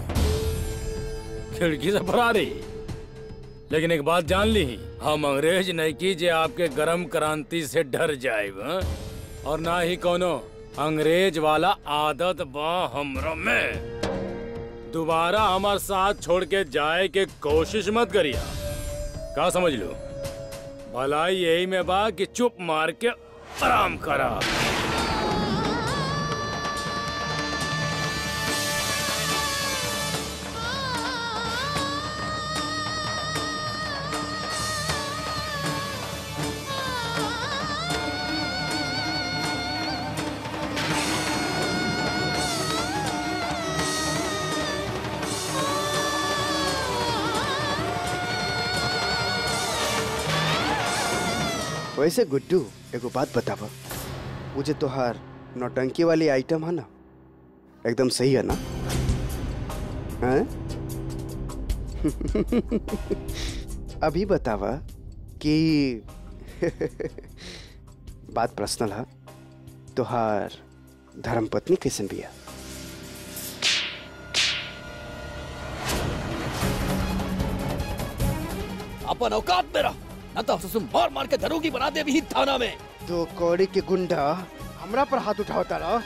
खिड़की से फरारी। लेकिन एक बात जान ली, हम अंग्रेज नहीं की जे आपके गरम क्रांति से डर जाए, और ना ही कोनो अंग्रेज वाला आदत बा हमरा में। दोबारा हमारे साथ छोड़ के जाए के कोशिश मत करिया, का समझ लो? भलाई यही में बा कि चुप मार के आराम करा। वैसे गुड्डू, एगो बात बतावा, मुझे तोहार नौटंकी वाली आइटम है ना, एकदम सही है ना? हैं? अभी बतावा कि बात पर्सनल है, तोहार धर्मपत्नी कैसन बिया? अपन औकात में रह, न तो अफसोस मार मार के दरोगी बना दे भी थाना में। तो कौड़ी के गुंडा हमरा पर हाथ उठावता रहा,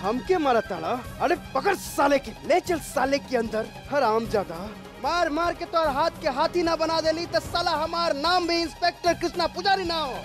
हमके मारता रहा। अरे पकड़ साले के, ले चल साले के अंदर। हराम ज्यादा, मार मार के तो हाथ के हाथी ना बना देली तो साला हमार नाम भी इंस्पेक्टर कृष्णा पुजारी ना हो।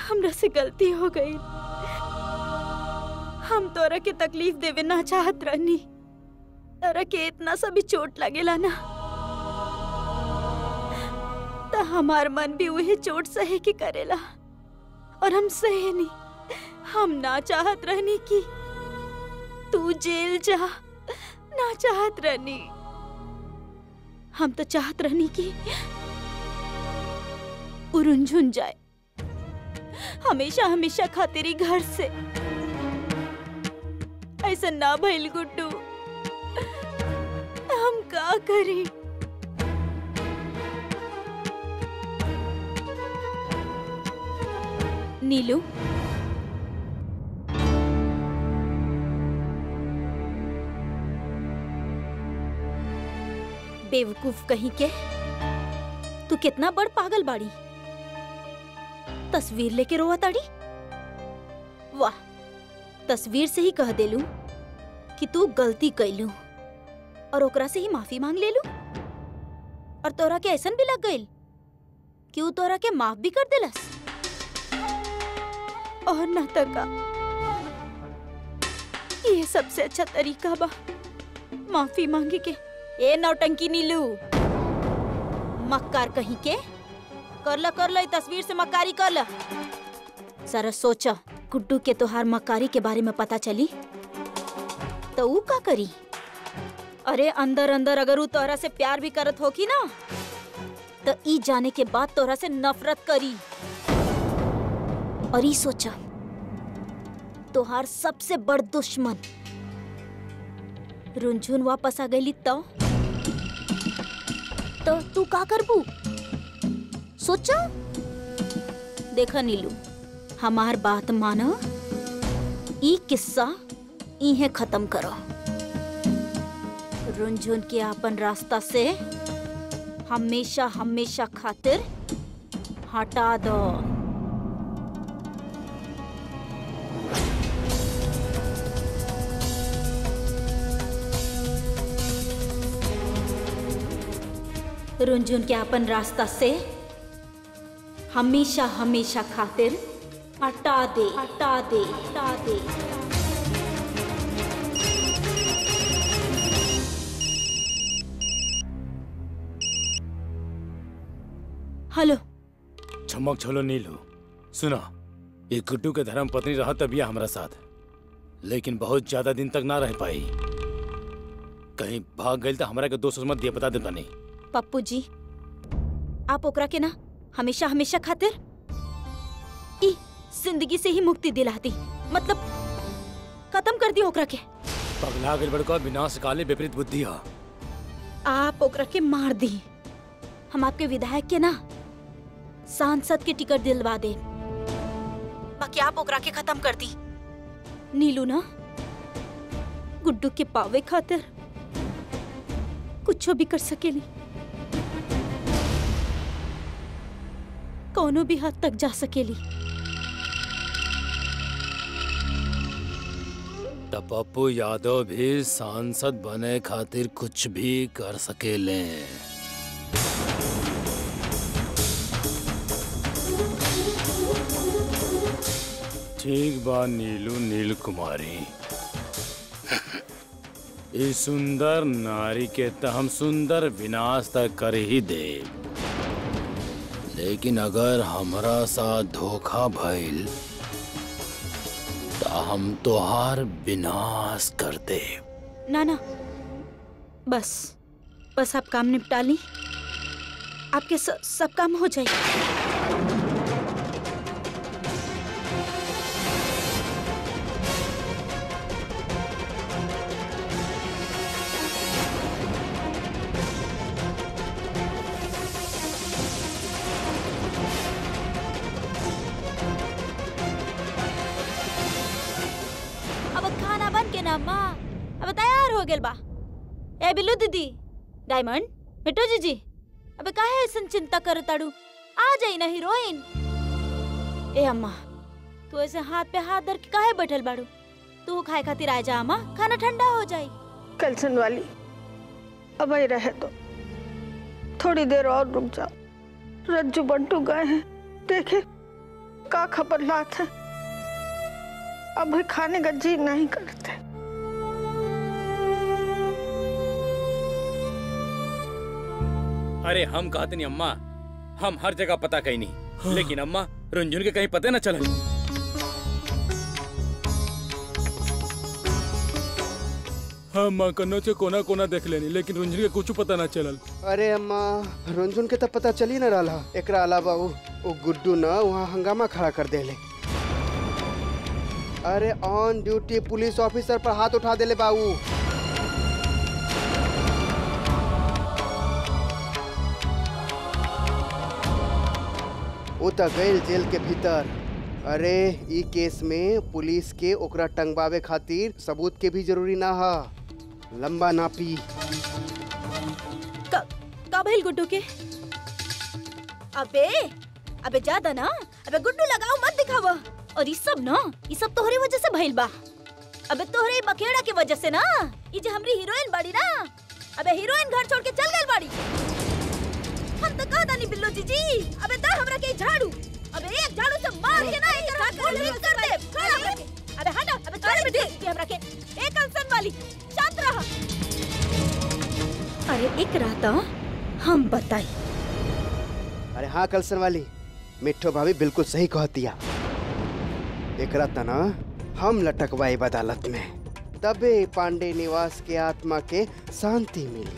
हमरा से गलती हो गई। हम तोरा के तकलीफ देवे ना चाहत रहनी। तोरा के इतना सा भी चोट लगेला ना तो हमार मन भी वही चोट सहे के करेला, और हम सहे नहीं। हम ना चाहत रहनी कि तू जेल जा, ना चाहत रहनी। हम तो चाहत रहनी कि रुंझुन जाए हमेशा हमेशा खातिरी घर से। ऐसा ना भइल गुड्डू, हम का करी? नीलू, बेवकूफ कहीं के। तू कितना बड़ पागल बाड़ी, तस्वीर लेके रोवा ताड़ी। वाह, तस्वीर से ही कह देलू कि तू गलती कैलू और ओकरा से ही माफी मांग ले लू। और तोरा के ऐसन भी लग गइल कि ऊ तोरा के माफ भी कर देलस। और ना तका ये सबसे अच्छा तरीका बा माफी मांगे के। ए नौटंकी नीलू, मक्कार कहीं के, कर ला ये तस्वीर से मक्कारी कर ला। जरा सोचा, गुड्डू के तोहार मक्कारी के बारे में पता चली तो ऊ का करी? अरे अंदर अंदर अगर ऊ तोहरा से प्यार भी करत होगी ना तो ई जाने के बाद तोहरा से नफरत करी। और ई सोचा, तोहार सबसे बड़ दुश्मन रुनझुन वापस आ गई तो तू का करबू? सोचा। देखा नीलू, हमार बात मानो, ई किस्सा इहे खत्म करो। रुनझुन के अपन रास्ता से हमेशा हमेशा खातिर हटा दो। रुनझुन के अपन रास्ता से हमेशा हमेशा खातिर हटा दे, हटा दे, हटा दे। हेलो। चमक छलो नीलू, सुना, ये गुड्डू के धर्म पत्नी रहा तभी हमारा साथ, लेकिन बहुत ज्यादा दिन तक ना रह पाई। कहीं भाग गई तो हमारा के दोस्त मत दिया, बता देता नहीं। पप्पू जी, आप ओकरा के ना हमेशा हमेशा खातिर ई जिंदगी से ही मुक्ति दिलाती, मतलब खत्म कर दिया ओकरा के। पगला गई बड़का विनाश काले विपरीत बुद्धि है। आप ओकरा के मार दी, हम आपके विधायक के ना सांसद के टिकट दिलवा दे, बाकी आप ओकरा के खत्म कर दी। नीलू ना गुड्डू के पावे खातिर कुछ भी कर सकेली, कोनो भी हद तक जा सकेली। तो पप्पू यादव भी सांसद बने खातिर कुछ भी कर सकेले। ठीक बा नीलू नील कुमारी, इस सुंदर नारी के तो हम सुंदर विनाश तक कर ही दे, लेकिन अगर हमरा साथ धोखा भइल तो हम तोहार विनाश कर दे। ना ना, बस आप काम निपटा ली, आपके सब काम हो जाए। अब तैयार हो गेल बा। ए बिल्लू दीदी, डायमंड, मिट्टू जीजी, अबे काहे ऐसन चिंता कर ताड़ू? आ जाई ना हीरोइन। ए अम्मा, तू ऐसे हाथ पे हाथ धर के काहे बैठल बाड़ू? तू खाए खातिर आ जा अम्मा, खाना ठंडा हो जाई। कलसन वाली, अब ही रहे दो, थोड़ी देर और रुक जाओ। रज्जू बंटू गए हैं, देखे का खबर लात है, अब खाने का जी नहीं करते। अरे हम कहते नहीं अम्मा, हम हर जगह पता कहीं नहीं, लेकिन अम्मा रुनझुन के कहीं पता न चला। हाँ माँ, कन्नो से कोना कोना देख लेनी, लेकिन रुनझुन के कुछ पता ना चलल। अरे अम्मा, रुनझुन के तो पता चली न रहा। एकरा अलावा वो गुड्डू न वहाँ हंगामा खड़ा कर देले। अरे ऑन ड्यूटी पुलिस ऑफिसर पर हाथ उठा देले बाबू। वो तो गैल जेल के भीतर। अरे ई केस में पुलिस के ओकरा टंगबावे खातिर सबूत के भी जरूरी ना हा। लंबा नापी। का भइल गुड्डू के? अबे अबे ज्यादा ना, अबे गुड्डू लगाओ मत दिखावा। और ये सब तोहरे वजह से भइल बा। अबे तोहरे बखेड़ा के वजह से ना, ये जे हमरी हीरोइन बाड़ी ना, अबे हीरोइन घर छोड़ के चल गई बाड़ी। हम तो कहता नहीं बिल्लो जीजी, अबे दा हमरा के झाड़ू, अबे एक झाड़ू से मार के ना एक रात कर दे। खड़ा करके अबे हटा, अबे छोड़ बेटे के हमरा के एक अनसन वाली शांत रहा। अरे एक रात हम बताई। अरे हाँ कलसन वाली, मिठो भाभी बिल्कुल सही कहतिया। एक रात ना हम लटकवाई अदालत में, तबे पांडे निवास के आत्मा के शांति मिली।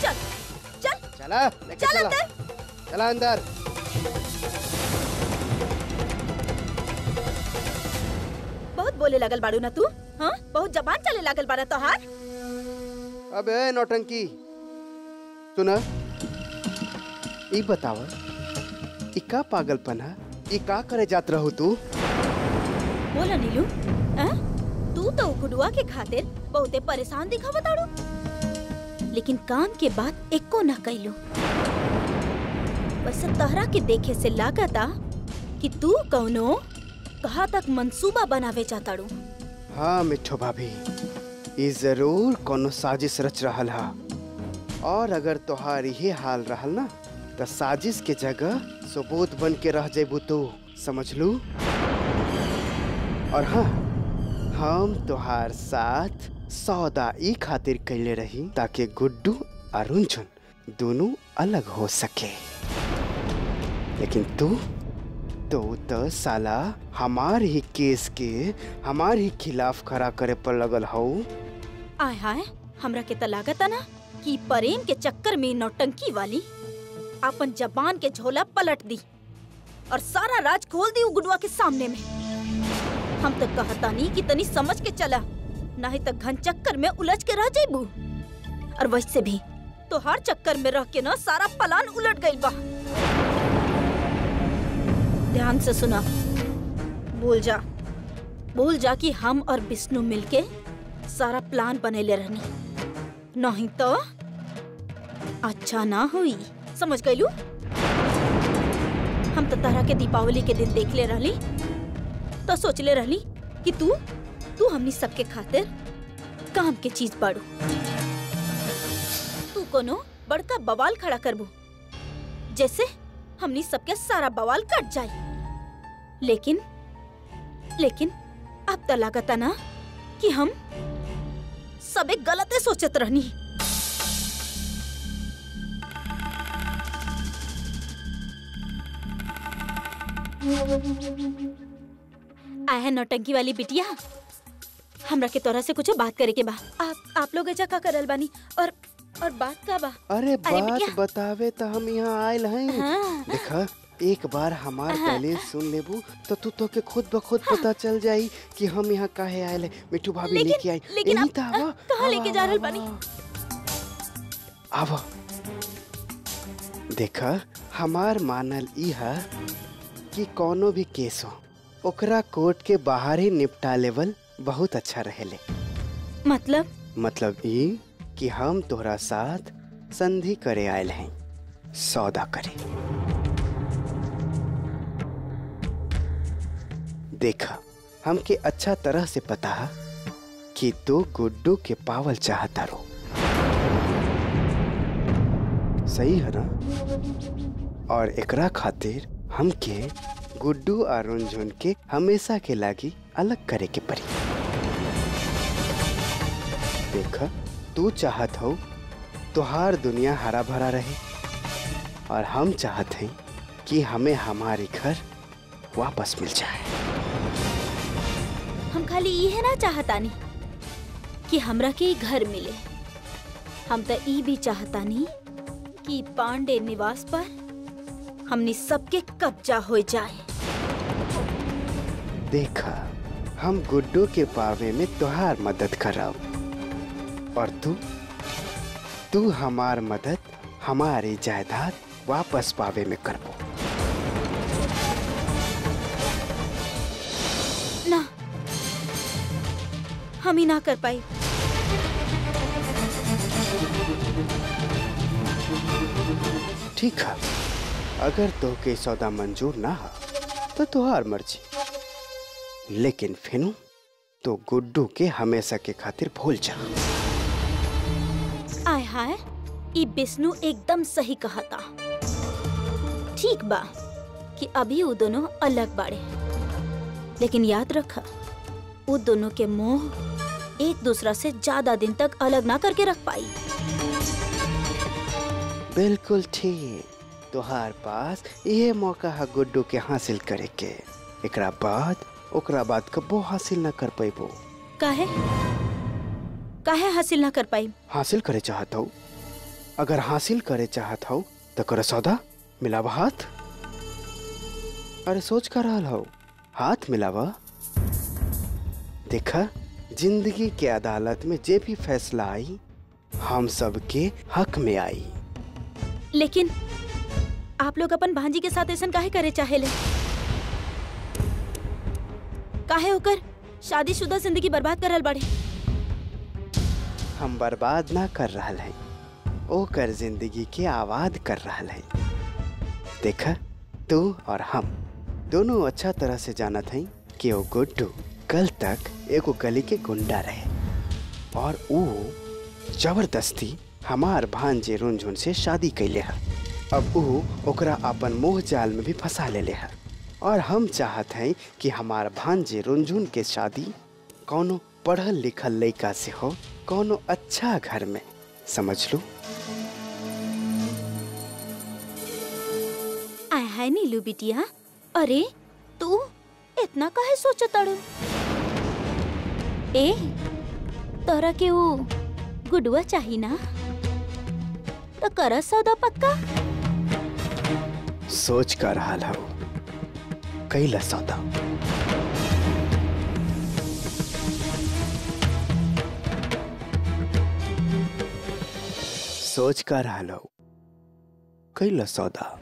चल चल चला लेके चल चला, अंदर। चला अंदर। बहुत बोले लगल बाड़ू ना तू, हाँ बहुत जबान चले लगल बाड़ा तोहार। अबे नौटंकी सुना, ई बतावा ई का पागलपन है, ई का करे जात रहू तू? बोला नीलू, तू तो गुडुआ के खातिर बहुते परेशान दिखावा ताड़ू, लेकिन काम के बाद एको ना कैलू। बस तहरा के देखे से लागता कि तू कौनो कहाँ तक मंसूबा बनावे चाहताड़ू। हाँ मिठो भाभी, ई जरूर कोनो साजिश रच रहल हा, और अगर तोहार ये हाल रहल ना, तो साजिश के जगह सबूत बन के रह जेबू तू, समझ लू। और हाँ, हम तोहार साथ सौदा ई खातिर कैले रही ताकि गुड्डू और रुंझुन दोनों अलग हो सके, लेकिन तू तो साला हमार ही केस के हमार ही खिलाफ खड़ा करे पर लगल हो। आय हाय, हमरा के त लागता ना कि प्रेम के चक्कर में नौटंकी वाली अपन जबान के झोला पलट दी और सारा राज खोल दी गुडुआ के सामने में। हम तो कहता नहीं कि तनी समझ के चला, नहीं तो घन चक्कर में उलझ के रह जाइबू। और वैसे भी तो हर चक्कर में रह के ना सारा प्लान उलट गई बा। ध्यान से सुना, भूल जा कि हम और विष्णु मिलके सारा प्लान बनेले रहनी, नहीं तो अच्छा ना हुई, समझ गईलू। हम तो तारा के दीपावली के दिन देख ले रहली, तो सोच ले रहली कि तू हमनी सबके खातिर काम के चीज बाड़ू। तू कोनो बड़का बवाल खड़ा करबू, जैसे हमनी सबके सारा बवाल कट जाए। लेकिन अब तो लागता ना कि हम सबे गलते सोचत रहनी। आए है नौटंकी वाली बिटिया, हमरा के तोरा से कुछ बात करे के बा। आप लोग एजा का करल बानी और बात का बा? अरे बात बिटिया। बतावे तो हम यहाँ आयल हैं। हाँ। देखा, एक बार हमार पहले सुन लेबू तो तू के खुद ब खुद पता चल जाई कि हम यहाँ काहे आयल हैं। मिठू भाभी लेके आई। लेकिन यही आप तो आवा, कहाँ लेके जा रहल बानी? आवा। देखा, हमार मानल ई है कि कोनो भी केस हो ओकरा कोर्ट के बाहर ही निपटा लेवल बहुत अच्छा रहेले। मतलब ई कि हम तोहरा साथ संधि करे आयल हैं, सौदा करे। देखा, हमके अच्छा तरह से पता है कि तू गुड्डू के पावल चाहता रो, सही है ना? और एकरा खातिर हमके गुड्डू और रुंझुन के हमेशा के लागी अलग करे के पड़ी। देखा, तू चाहत हो तुहार दुनिया हरा भरा रहे, और हम चाहत हैं कि हमें हमारे घर वापस मिल जाए। हम खाली ये ना चाहतानी कि हमरा के घर मिले, हम तो ई भी चाहतानी कि पांडे निवास पर हमनी सबके कब्जा हो जाए। देखा, हम गुड्डू के पावे में तुहार मदद कराओ, और तू हमार मदद हमारी जायदाद वापस पावे में करबो। ना, हम ही ना कर पाई। ठीक है, अगर तो के सौदा मंजूर ना हो तो तुहार मर्जी, लेकिन फिनू तो गुड्डू के हमेशा के खातिर भूल जा। आय हाय, ई बिस्नु एकदम सही कहा था। ठीक बा कि अभी वो दोनों अलग बाड़े, लेकिन याद रखा वो दोनों के मोह एक दूसरा से ज्यादा दिन तक अलग ना करके रख पाई। बिल्कुल ठीक, तुहार पास ये मौका है गुड्डू के हासिल करे के। एकरा बाद कबो हासिल न कर पाइबो। काहे हासिल ना कर पाई? हासिल करे चाहत हूँ, अगर हासिल करे चाहत हूँ तो कर सौदा मिलावा हाथ। अरे सोच कर रहा हो, हाथ मिलावा। देखा, जिंदगी के अदालत में जे भी फैसला आई हम सब के हक में आई। लेकिन आप लोग अपन भांजी के साथ ऐसा काहे करे चाहेले? काहे होकर शादीशुदा जिंदगी बर्बाद करल बाड़े? हम बर्बाद ना कर रहा है, ओकर जिंदगी के आबाद कर रहा है। देखा, तू और हम दोनों अच्छा तरह से जानत हैं कि वो गुड्डू कल तक एगो गली के गुंडा रहे और वो जबरदस्ती हमार भांजे रुनझुन से शादी कैले है। अब वो ओकरा अपन मोह जाल में भी फंसा ले है और हम चाहत हैं कि हमार भांजे रुनझुन के शादी कौनो पढ़ल लिखल लड़का से हो, कौनो अच्छा घर में। समझ लो। आय हाय नीलू बिटिया, अरे तू इतना काहे सोचताड़ू? ए, तोरा के वो गुडुआ चाही ना, तो कर सौदा पक्का। सोच कर हाल हो, कैला सौदा। सोच कर हाल हो, कैला सौदा।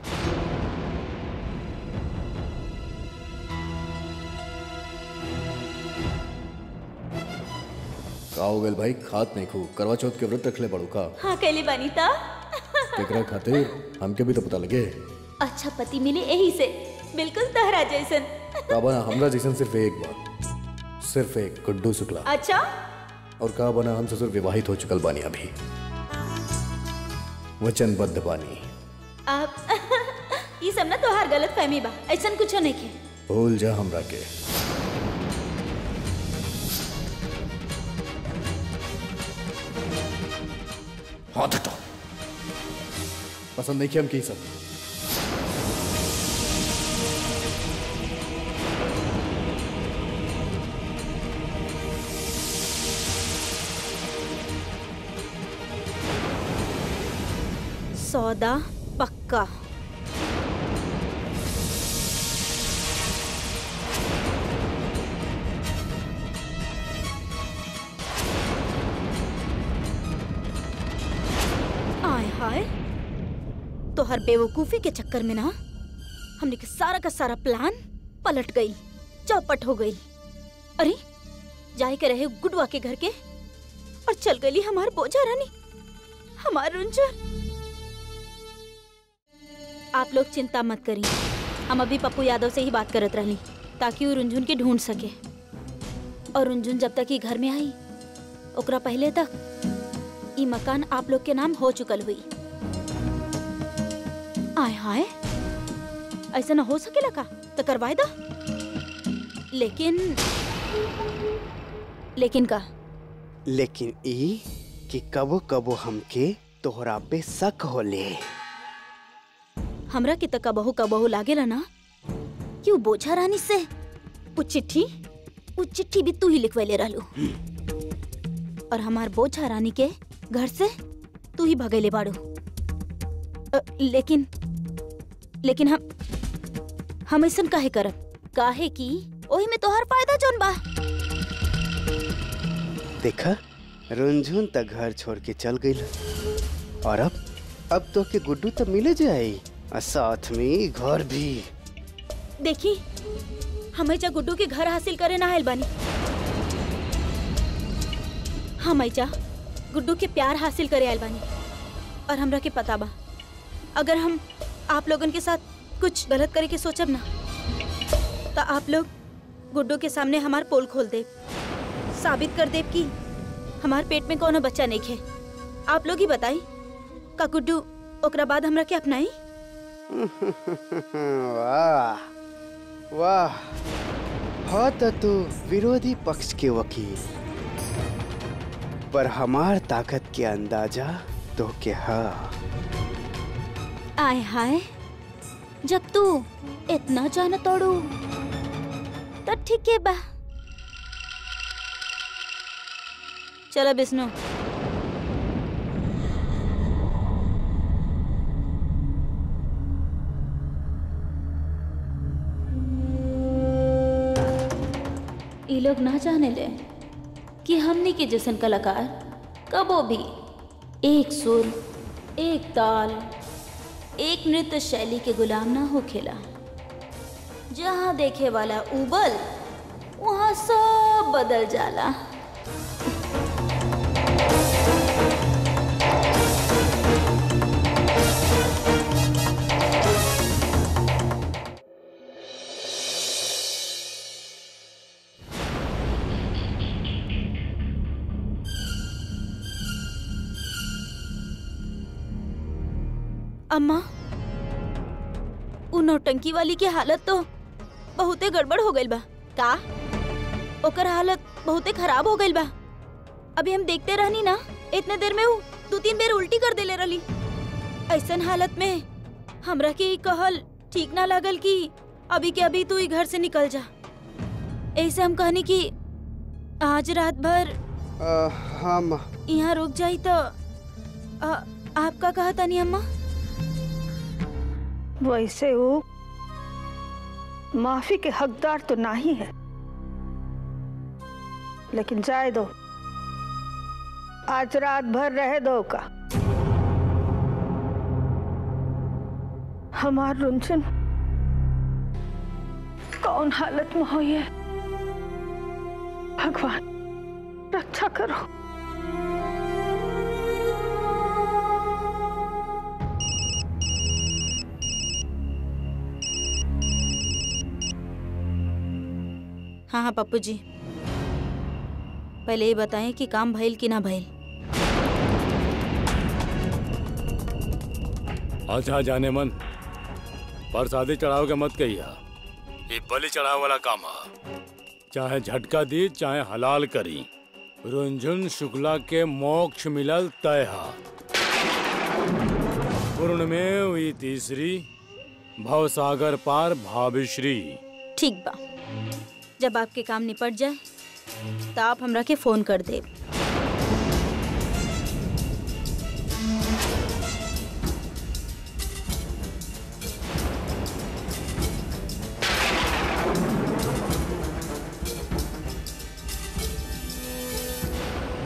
का हो गइल भाई? खात नहीं खू, करवा चौथ के व्रत रखले बड़ू का? हाँ कैली बनीता। केकरा खातिर हमके भी तो पता लगे। अच्छा पति मिले यही से, बिल्कुल तहरा जैसन। का बना हमरा जैसन सिर्फ एक बार, सिर्फ एक गुड्डू शुक्ला। अच्छा, और का बना हम ससुर विवाहित हो चुकल बानी, अभी वचनबद्ध बानी। अब ये सब ना तोहार गलत फहमी बा, ऐसा कुछ नहीं के। भूल जा हमरा के। हाथ हटाओ, पसंद नहीं किया हम की सब। सौदा पक्का। आय हाय, तो हर बेवकूफी के चक्कर में ना हमने के सारा का सारा प्लान पलट गई, चौपट हो गई। अरे जाए के रहे गुडवा के घर के और चल गई हमार बोझा रानी, हमार रुंझुन। आप लोग चिंता मत करिए, हम अभी पप्पू यादव से ही बात करत रहनी ताकि वो रुंझुन के ढूंढ सके। और रुंझुन जब तक ही घर में आई ओकरा पहले तक ये मकान आप लोग के नाम हो चुकल हुई। आय हाय, ऐसा ना हो सकेला का? तो करवाए दा। लेकिन का? लेकिन ई कि कबो कबो हमके तोहरा पे शक होले। हमरा के तो कबहू लागेला ना कि वो बोझा रानी से वो चिट्ठी भी तू ही लिखवाले रहलू और हमार बोझा रानी के घर से तू ही भगैले बाड़ू। लेकिन हम ऐसा काहे करब? काहे कि ओही में तोहर फायदा जोन बा। देखा, रुंझुन तक घर छोड़ के चल गई और अब तो के गुड्डू तो मिले जाए और साथ में घर भी। देखी, हम ऐजा गुड्डू के घर हासिल करे ना आयल बानी, हम ऐजा गुड्डू के प्यार हासिल करे आयल बानी। और हमरा के पता बा अगर हम आप लोगन के साथ कुछ गलत करे के सोचब ना तो आप लोग गुड्डू के सामने हमार पोल खोल दे, साबित कर देब कि हमार पेट में कोनो बच्चा नहीं है। आप लोग ही बताई का गुड्डू ओकरा बाद हमरा के अपनाई? वाह वाह, हाँ तो तू विरोधी पक्ष के वकील, पर हमार ताकत के अंदाजा तो के हाँ। आय हाय, जब तू इतना जाना तोड़ू तो ठीक है बा। चलो विष्णु, ये लोग ना जाने ले कि हमनी के जैसन कलाकार कबो भी एक सुर, एक ताल, एक नृत्य शैली के गुलाम ना हो खेला। जहाँ देखे वाला उबल वहाँ सब बदल जाला। अम्मा, उ नौटंकी वाली की हालत तो बहुते गड़बड़ हो गइल बा। का ओकर हालत बहुते खराब हो गइल बा। अभी हम देखते रहनी ना, इतने देर में वो 2-3 बेर उल्टी कर देले रही। ऐसन हालत में हमरा के ई कहल ठीक ना लागल कि अभी के अभी तू ई घर से निकल जा। ऐसे हम कहनी कि आज रात भर हम यहाँ रुक जाई तो आपका कहा तानी अम्मा? वैसे वो माफी के हकदार तो नहीं है, लेकिन जाए दो, आज रात भर रहे दो का। हमार रुंझुन कौन हालत में हो, ये भगवान रक्षा करो। हाँ हाँ पप्पू जी, पहले ये बताएं कि काम भइल कि ना भइल। अच्छा जाने मन, पर शादी चढ़ाव के मत कहिया, ये बलि चढ़ाव वाला काम है। चाहे झटका दी चाहे हलाल करी, रुंझुन शुक्ला के मोक्ष मिलल तय है। पूर्ण में हुई तीसरी, भवसागर पार भाभिश्री। ठीक बा, जब आपके काम निपट जाए तो आप हमरा के फोन कर दे।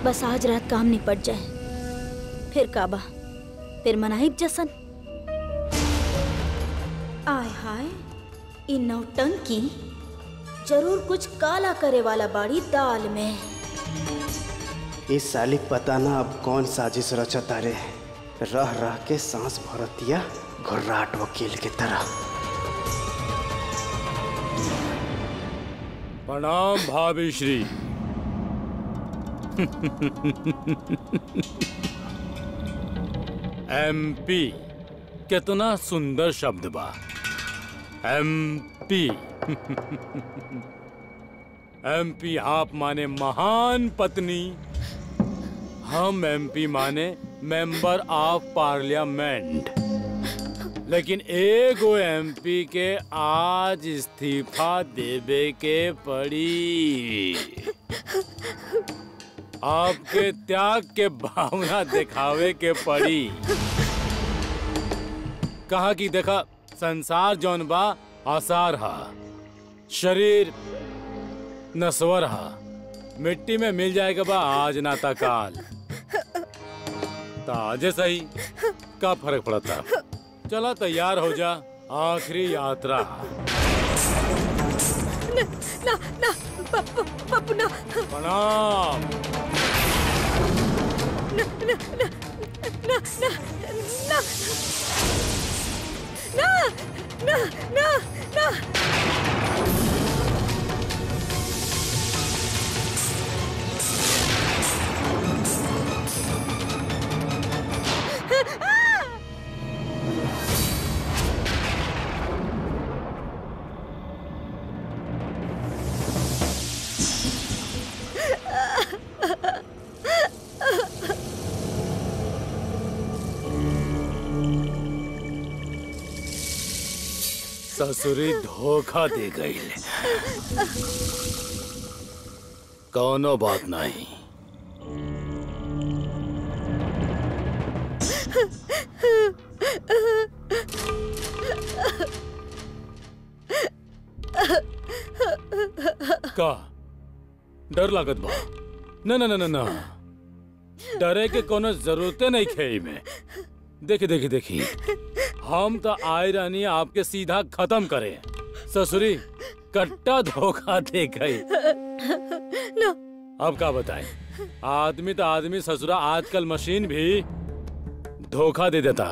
बस आज रात काम निपट जाए, फिर काबा, फिर मनाइब जसन। आय हाय, इन नौटंकी जरूर कुछ काला करे वाला बाड़ी दाल में। इस सालिक पता ना अब कौन साजिश रचता रे, रह रह के सांस भरतिया घुर्राट वकील की तरह। प्रणाम भाभिश्री। एमपी कितना सुंदर शब्द बा, एमपी। एमपी आप माने महान पत्नी, हम एमपी माने मेंबर ऑफ पार्लियामेंट। लेकिन एगो एमपी के आज इस्तीफा देवे के पड़ी। आपके त्याग के भावना दिखावे के पड़ी। कहा कि देखा, संसार जौन बा आसार हा, शरीर नस्वर हा, मिट्टी में मिल जाएगा बा आज ना ता काल। ताजे सही का फर्क पड़ता। चला तैयार हो जा, आखिरी यात्रा। ना पप्पू ना। प्रणाम। ना ससुरी धोखा दे गई। कौनो बात नहीं। का डर लागत बा? न न न न डरे के कोनो जरूरते नहीं खेई में। देखी हम तो आए रहनी आपके सीधा खत्म करे। ससुरी कट्टा धोखा दे गई। अब क्या बताएं? आदमी तो आदमी ससुरा, आजकल मशीन भी धोखा दे देता।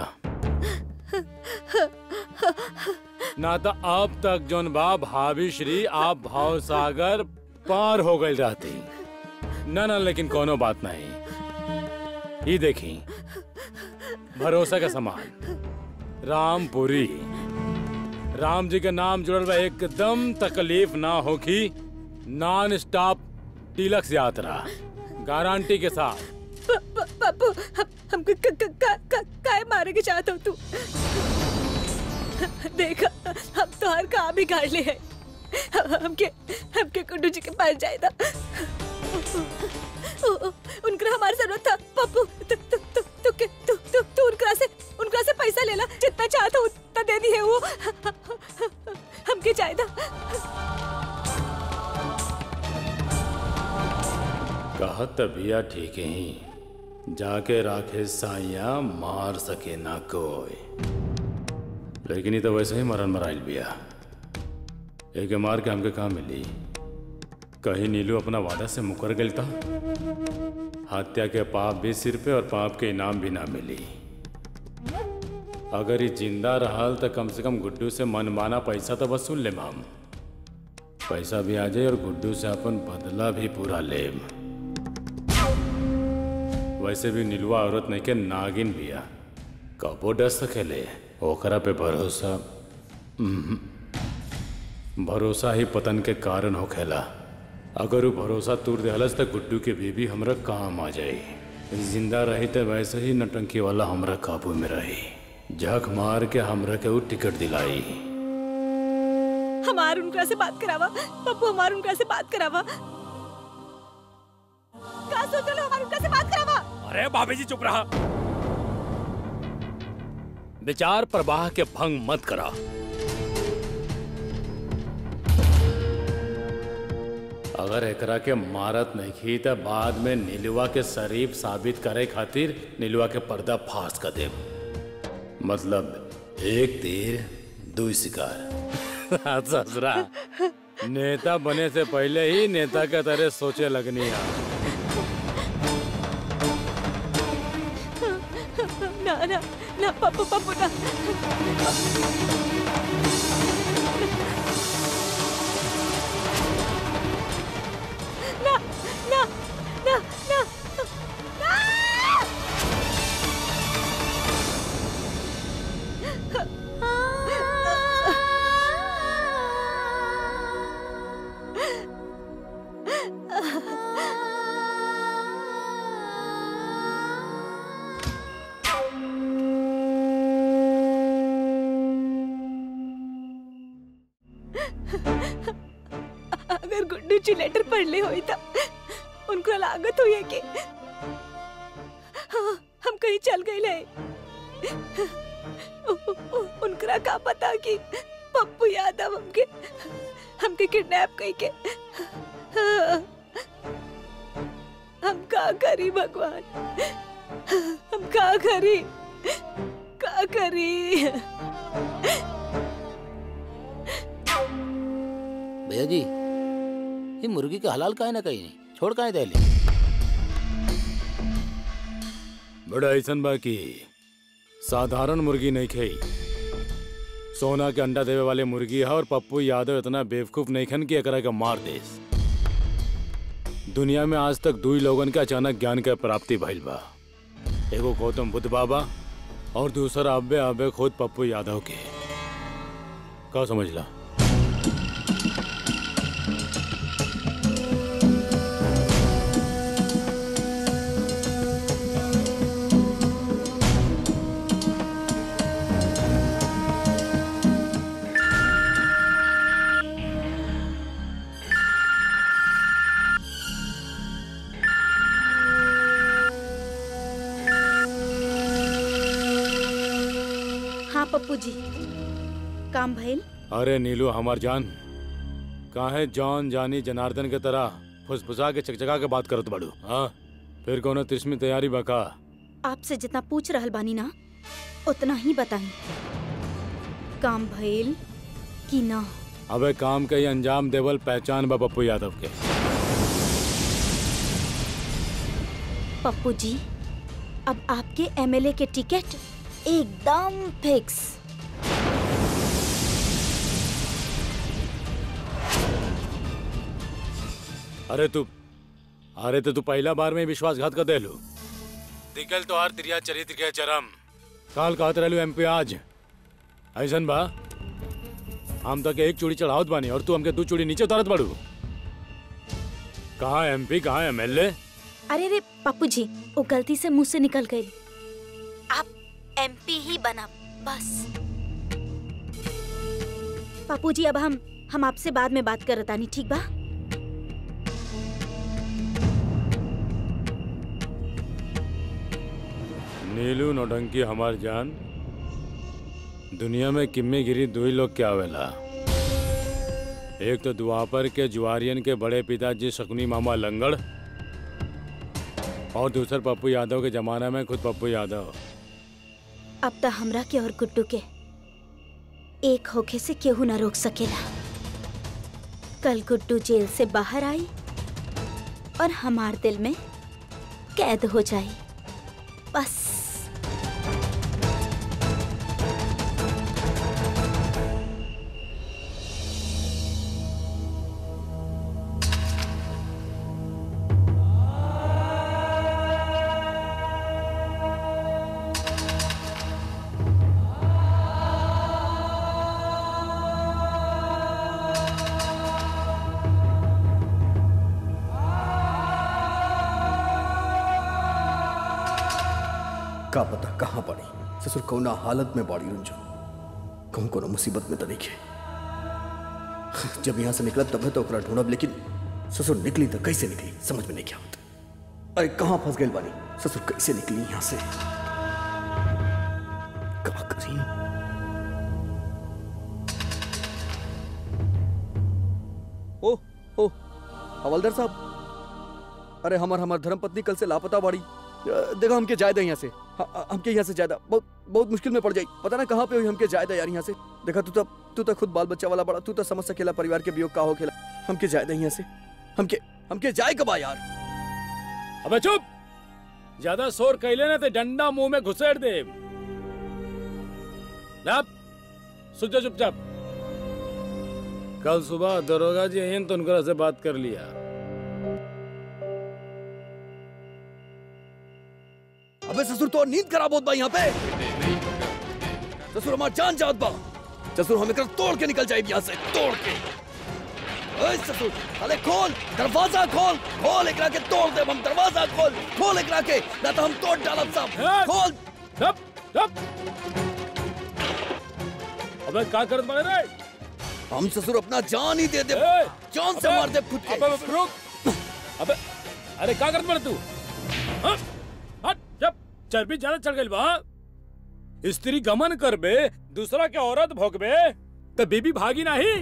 ना तो अब तक जोन बा भाभी श्री आप भाव सागर पार हो गई रहती। न लेकिन कोनो बात नहीं। ये देखी भरोसा का समान रामपुरी, राम जी के नाम जुड़ल बा, एकदम तकलीफ ना होगी। नॉन स्टॉप डीलक्स यात्रा गारंटी के साथ। पप्पू हमको काय मारे के चाहत हो तू? देख हम तो हर काम बिगाड़ ले है। हमके गुड्डू जी के पास जाए था। उनका हमारे जरूरत था पप्पू। तू उनका से पैसा ले ला, जितना चाहता उतना दे दी है वो। हमके चाहिए था। कहा तबिया ठीक ही जाके राखे साइया मार सके ना कोई। लेकिन ये तो वैसे ही मरन मराइल बिया। एक मार के हमके कहाँ मिली? कहीं नीलू अपना वादा से मुकर गई था। हत्या के पाप भी सिर पे और पाप के इनाम भी ना मिली। अगर ये जिंदा रहल तो कम से कम गुड्डू से मनमाना पैसा तो वसूल ले। हम पैसा भी आ जाए और गुड्डू से अपन बदला भी पूरा ले। वैसे भी नीलुआ औरत नहीं के नागिन बिया, कबो डर सकेले। ओकरा पे भरोसा ही पतन के कारण होखेला। अगर वो भरोसा तोड़ देहलस तो गुड्डू के बीबी हमरा काम आ जाई। जिंदा रही तो वैसे ही नटंकी वाला हमरा काबू में रही। झक मार के हमरा के वो टिकट दिलाई। हमार उनका से बात करावा पप्पू, हमार उनका से बात करावा। का सोचलो हमार उनका से बात करावा? अरे भाभी जी चुप रहा। विचार प्रवाह के भंग मत करा। अगर एकरा के मारत नहीं की तो बाद में नीलुआ के शरीफ साबित करे खातिर नीलुआ के पर्दा फाश कर दे। मतलब एक तीर दो शिकार। ससुरा नेता बने से पहले ही नेता के तरह सोचे लगनी है। ना पप्पू ना। अगर गुड्डू जी लेटर पढ़ ले हुई था, उनको लागत हुई है कि हम कहीं चल गए ले। उनका का पता कि पप्पू यादव हमके किडनैप कई के। हम का करी भगवान, हम का करी। भैया जी ये मुर्गी के हलाल काहे ना कहीं नहीं छोड़ काहे दे ले? बड़ा ऐसन बा की साधारण मुर्गी नहीं खाई, सोना के अंडा देवे वाले मुर्गी है। और पप्पू यादव इतना बेवकूफ नहीं खन कि एकरा के मार दे। दुनिया में आज तक दो ही लोगन के अचानक ज्ञान के प्राप्ति भइल बा, एगो गौतम बुद्ध बाबा और दूसरा अब्बे अब्बे खुद पप्पू यादव के। का समझला? पप्पू जी, काम भइल? अरे नीलू हमार जान, काहे जॉन जानी जनार्दन के तरह फुसफुसा के चकचका के बात करत बाड़ू? हाँ, फिर कोनो तिस्मी तैयारी बका? आपसे जितना पूछ रहल बानी ना उतना ही बताई, काम भइल कि ना? अबे काम के ही अंजाम देवल पहचान बा पप्पू यादव के। पप्पू जी, अब आपके एमएलए के टिकट एकदम फिक्स। अरे तू पहला बार में विश्वासघात कर देलू। दिखल तो हर तिरिया चरित्र के चरम। काल कहत रहलू एमपी आज ऐसन बा, हम तक एक चूड़ी चढ़ावत बानी और तू हमके 2 चूड़ी नीचे उतारत बाड़ू। कहाँ एमपी कहाँ एमएलए? अरे रे पप्पू जी, वो गलती से मुंह से निकल गई। आप एमपी ही बना बस। पप्पू जी, अब हम आपसे बाद में बात करत आनी, ठीक बा? नीलू नौटंकी हमार जान, दुनिया में किम्मे गिरी 2 ही लोग क्या आवेला। एक तो द्वापर के जुआरियन के बड़े पिताजी शकुनी मामा लंगड़, और दूसर पप्पू यादव के जमाना में खुद पप्पू यादव। अब तो हमरा के और गुड्डू के एक होके से केहू ना रोक सकेला। कल गुड्डू जेल से बाहर आई और हमार दिल में कैद हो जाई, बस। का पता कहाँ पड़ी ससुर, कौना हालत में बाड़ी रुंझुन, कहूँ कोनो मुसीबत में तो नहीं है। जब यहाँ से निकला तब तो ओकरा ढूंढब, लेकिन ससुर निकली तो कैसे निकली समझ में नहीं क्या होता। अरे कहाँ फंस गई बानी ससुर, कैसे निकली यहाँ से? क्या करी? ओ हवलदार साहब, अरे हमार धर्मपत्नी कल से लापता बाड़ी। देखा हमके जायदा यहाँ से, हमके यहाँ से ज्यादा बहुत मुश्किल में पड़ जाई। पता ना कहाँ पे हुई, हमके जायदा यार यहाँ से। देखा तू तो खुद बाल बच्चा वाला बड़ा, तू तो समझ सकेला परिवार के वियोग का हो खेला। हमके जायदा यहाँ से, हमके जाए कबा यार। अबे चुप, ज्यादा शोर कैले ना तो डंडा मुंह में घुसेड़ दे। सुन जा चुपचाप। कल सुबह दरोगा जी हैं तो उनका से बात कर लिया। अबे ससुर तो नींद खराब होत बा यहाँ पे। ससुर हमार जान जात बा। ससुर हमें कर तोड़ के निकल जाए यहाँ से, तोड़ के। ओए ससुर, अरे खोल दरवाजा, खोल एकरा के तोड़ दे हम। दरवाजा खोल एकरा के, ना तो हम तोड़ डालब सब। खोल। अबे क्या करत बाड़े रे? हम ससुर अपना जान ही दे दे, जान से मार दे खुद के। अबे रुक, अबे अरे क्या करत बाड़े तू? हाँ? जब चर्बी ज्यादा चढ़ गई बा, स्त्री गमन करबे, दूसरा के औरत भोगबे तो बीबी भागी नहीं।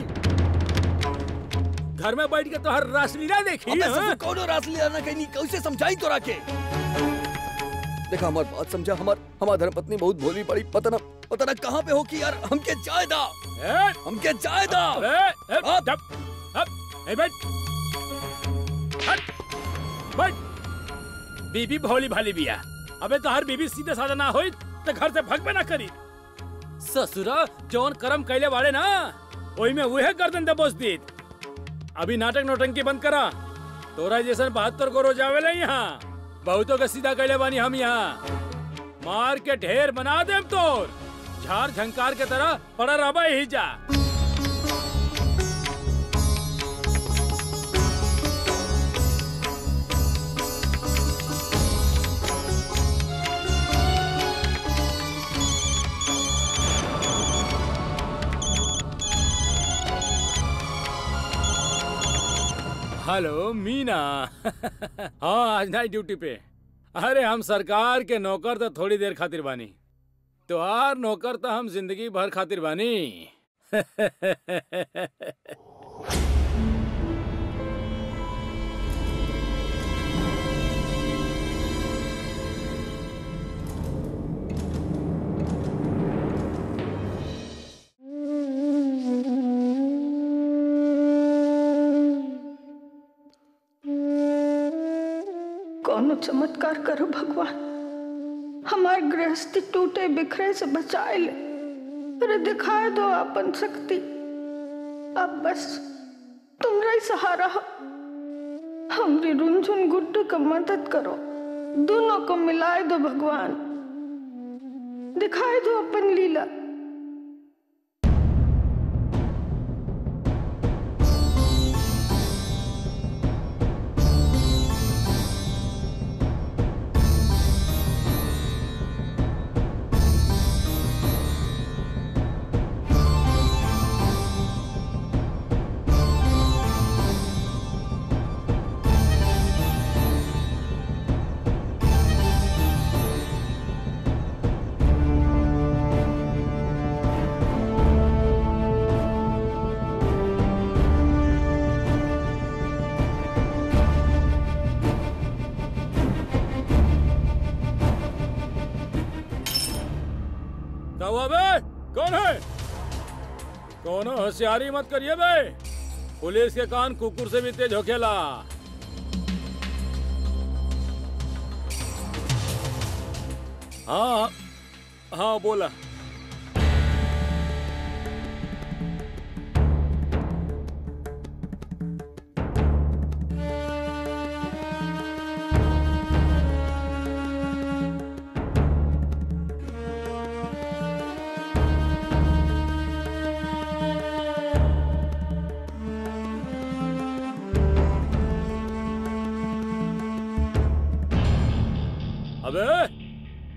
घर में बैठ के तो हर रासलीला देखी। अबे ससुर कौनो रासलीला ना कहीं, कैसे समझाई तो राके। देखा हमार बात समझा, हमार धर्मपत्नी बहुत भोली पड़ी। पता ना कहाँ पे हो कि यार हमके जायदा। बैठ। बीबी भोली भाली बिया अबे तो हर बीबी सीधे साधा ना होई तो घर से भगबे ना करी। ससुरा जौन कर्म कैले वाले ना वही में वह गर्दन दबोच दी। अभी नाटक नौटंकी बंद करा। तोरा जैसन 72 को रोज आवेला यहाँ। बहुतों का सीधा कैले बानी हम यहाँ। मार के ढेर बना देम तोर। झाड़ झंकार के तरह पड़ा रहा ही जा। हेलो मीना। हाँ आज नाइट ड्यूटी पे। अरे हम सरकार के नौकर तो थोड़ी देर खातिर बानी। तोहार नौकर तो हम जिंदगी भर खातिर बानी। कौनो चमत्कार करो भगवान, हमार गृहस्थी टूटे बिखरे से बचाए ले। अरे दिखाए दो अपन शक्ति। अब बस तुमरा ही सहारा हो। हमरी रुनझुन गुड्डू का मदद करो। दोनों को मिलाए दो भगवान। दिखाए दो अपन लीला। कौन है? कौन होशियारी मत करिए बे। पुलिस के कान कुकुर से भी तेज होखेला। हाँ हाँ बोला। अबे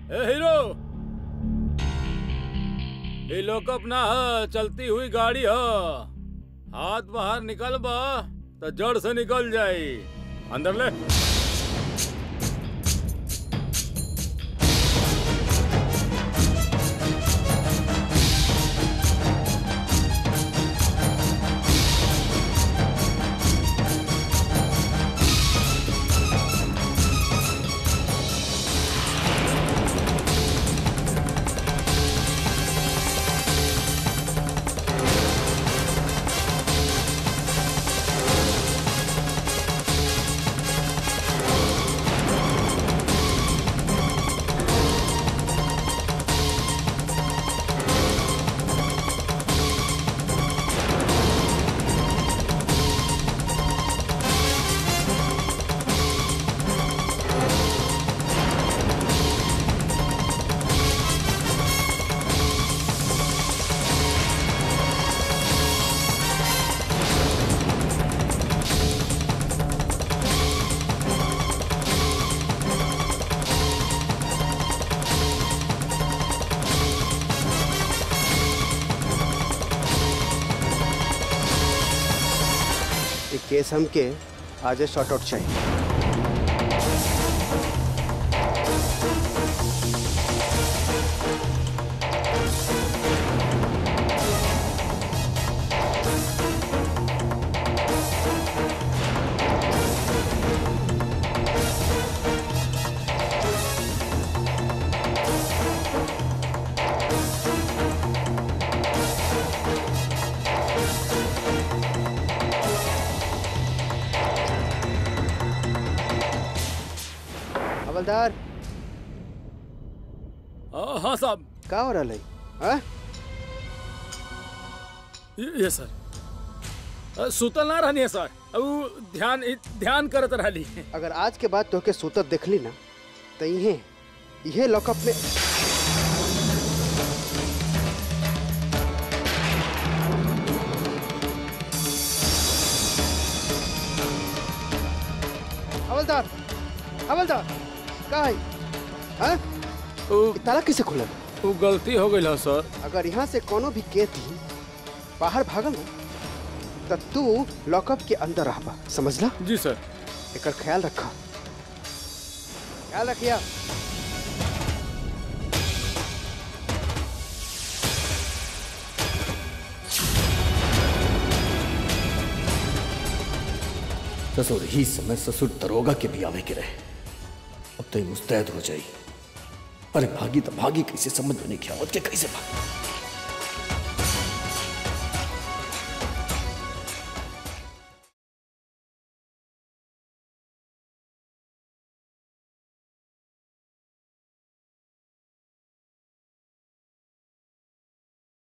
ए हीरो, ये लोकअप ना है, चलती हुई गाड़ी है। हाथ बाहर निकल बा तो जड़ से निकल जाई। अंदर ले। केस हमके आज शॉर्ट आउट चाहिए। हवलदार, हाँ साहब। का हो रहा है? हाँ? ये सर सुतल ना रहनी है सर, अब ध्यान करत रहली। अगर आज के बाद तोके सुतत देखली ना तो इहे लॉकअप में हवलदार हवलदार का है? हाँ? ताला किसे खुलल? वो गलती हो गई सर। अगर यहाँ से कोनो भी केती बाहर भागल ना तो तू लॉकअप के अंदर रहबा, समझला? जी सर। एकर ख्याल रखा, ख्याल रखिया। ससुर ही समय ससुर दरोगा के भी आवे के रहे, अब तो मुस्तैद हो जाई। अरे भागी तो भागी कैसे, समझ में नहीं क्या आवत के कैसे भागी।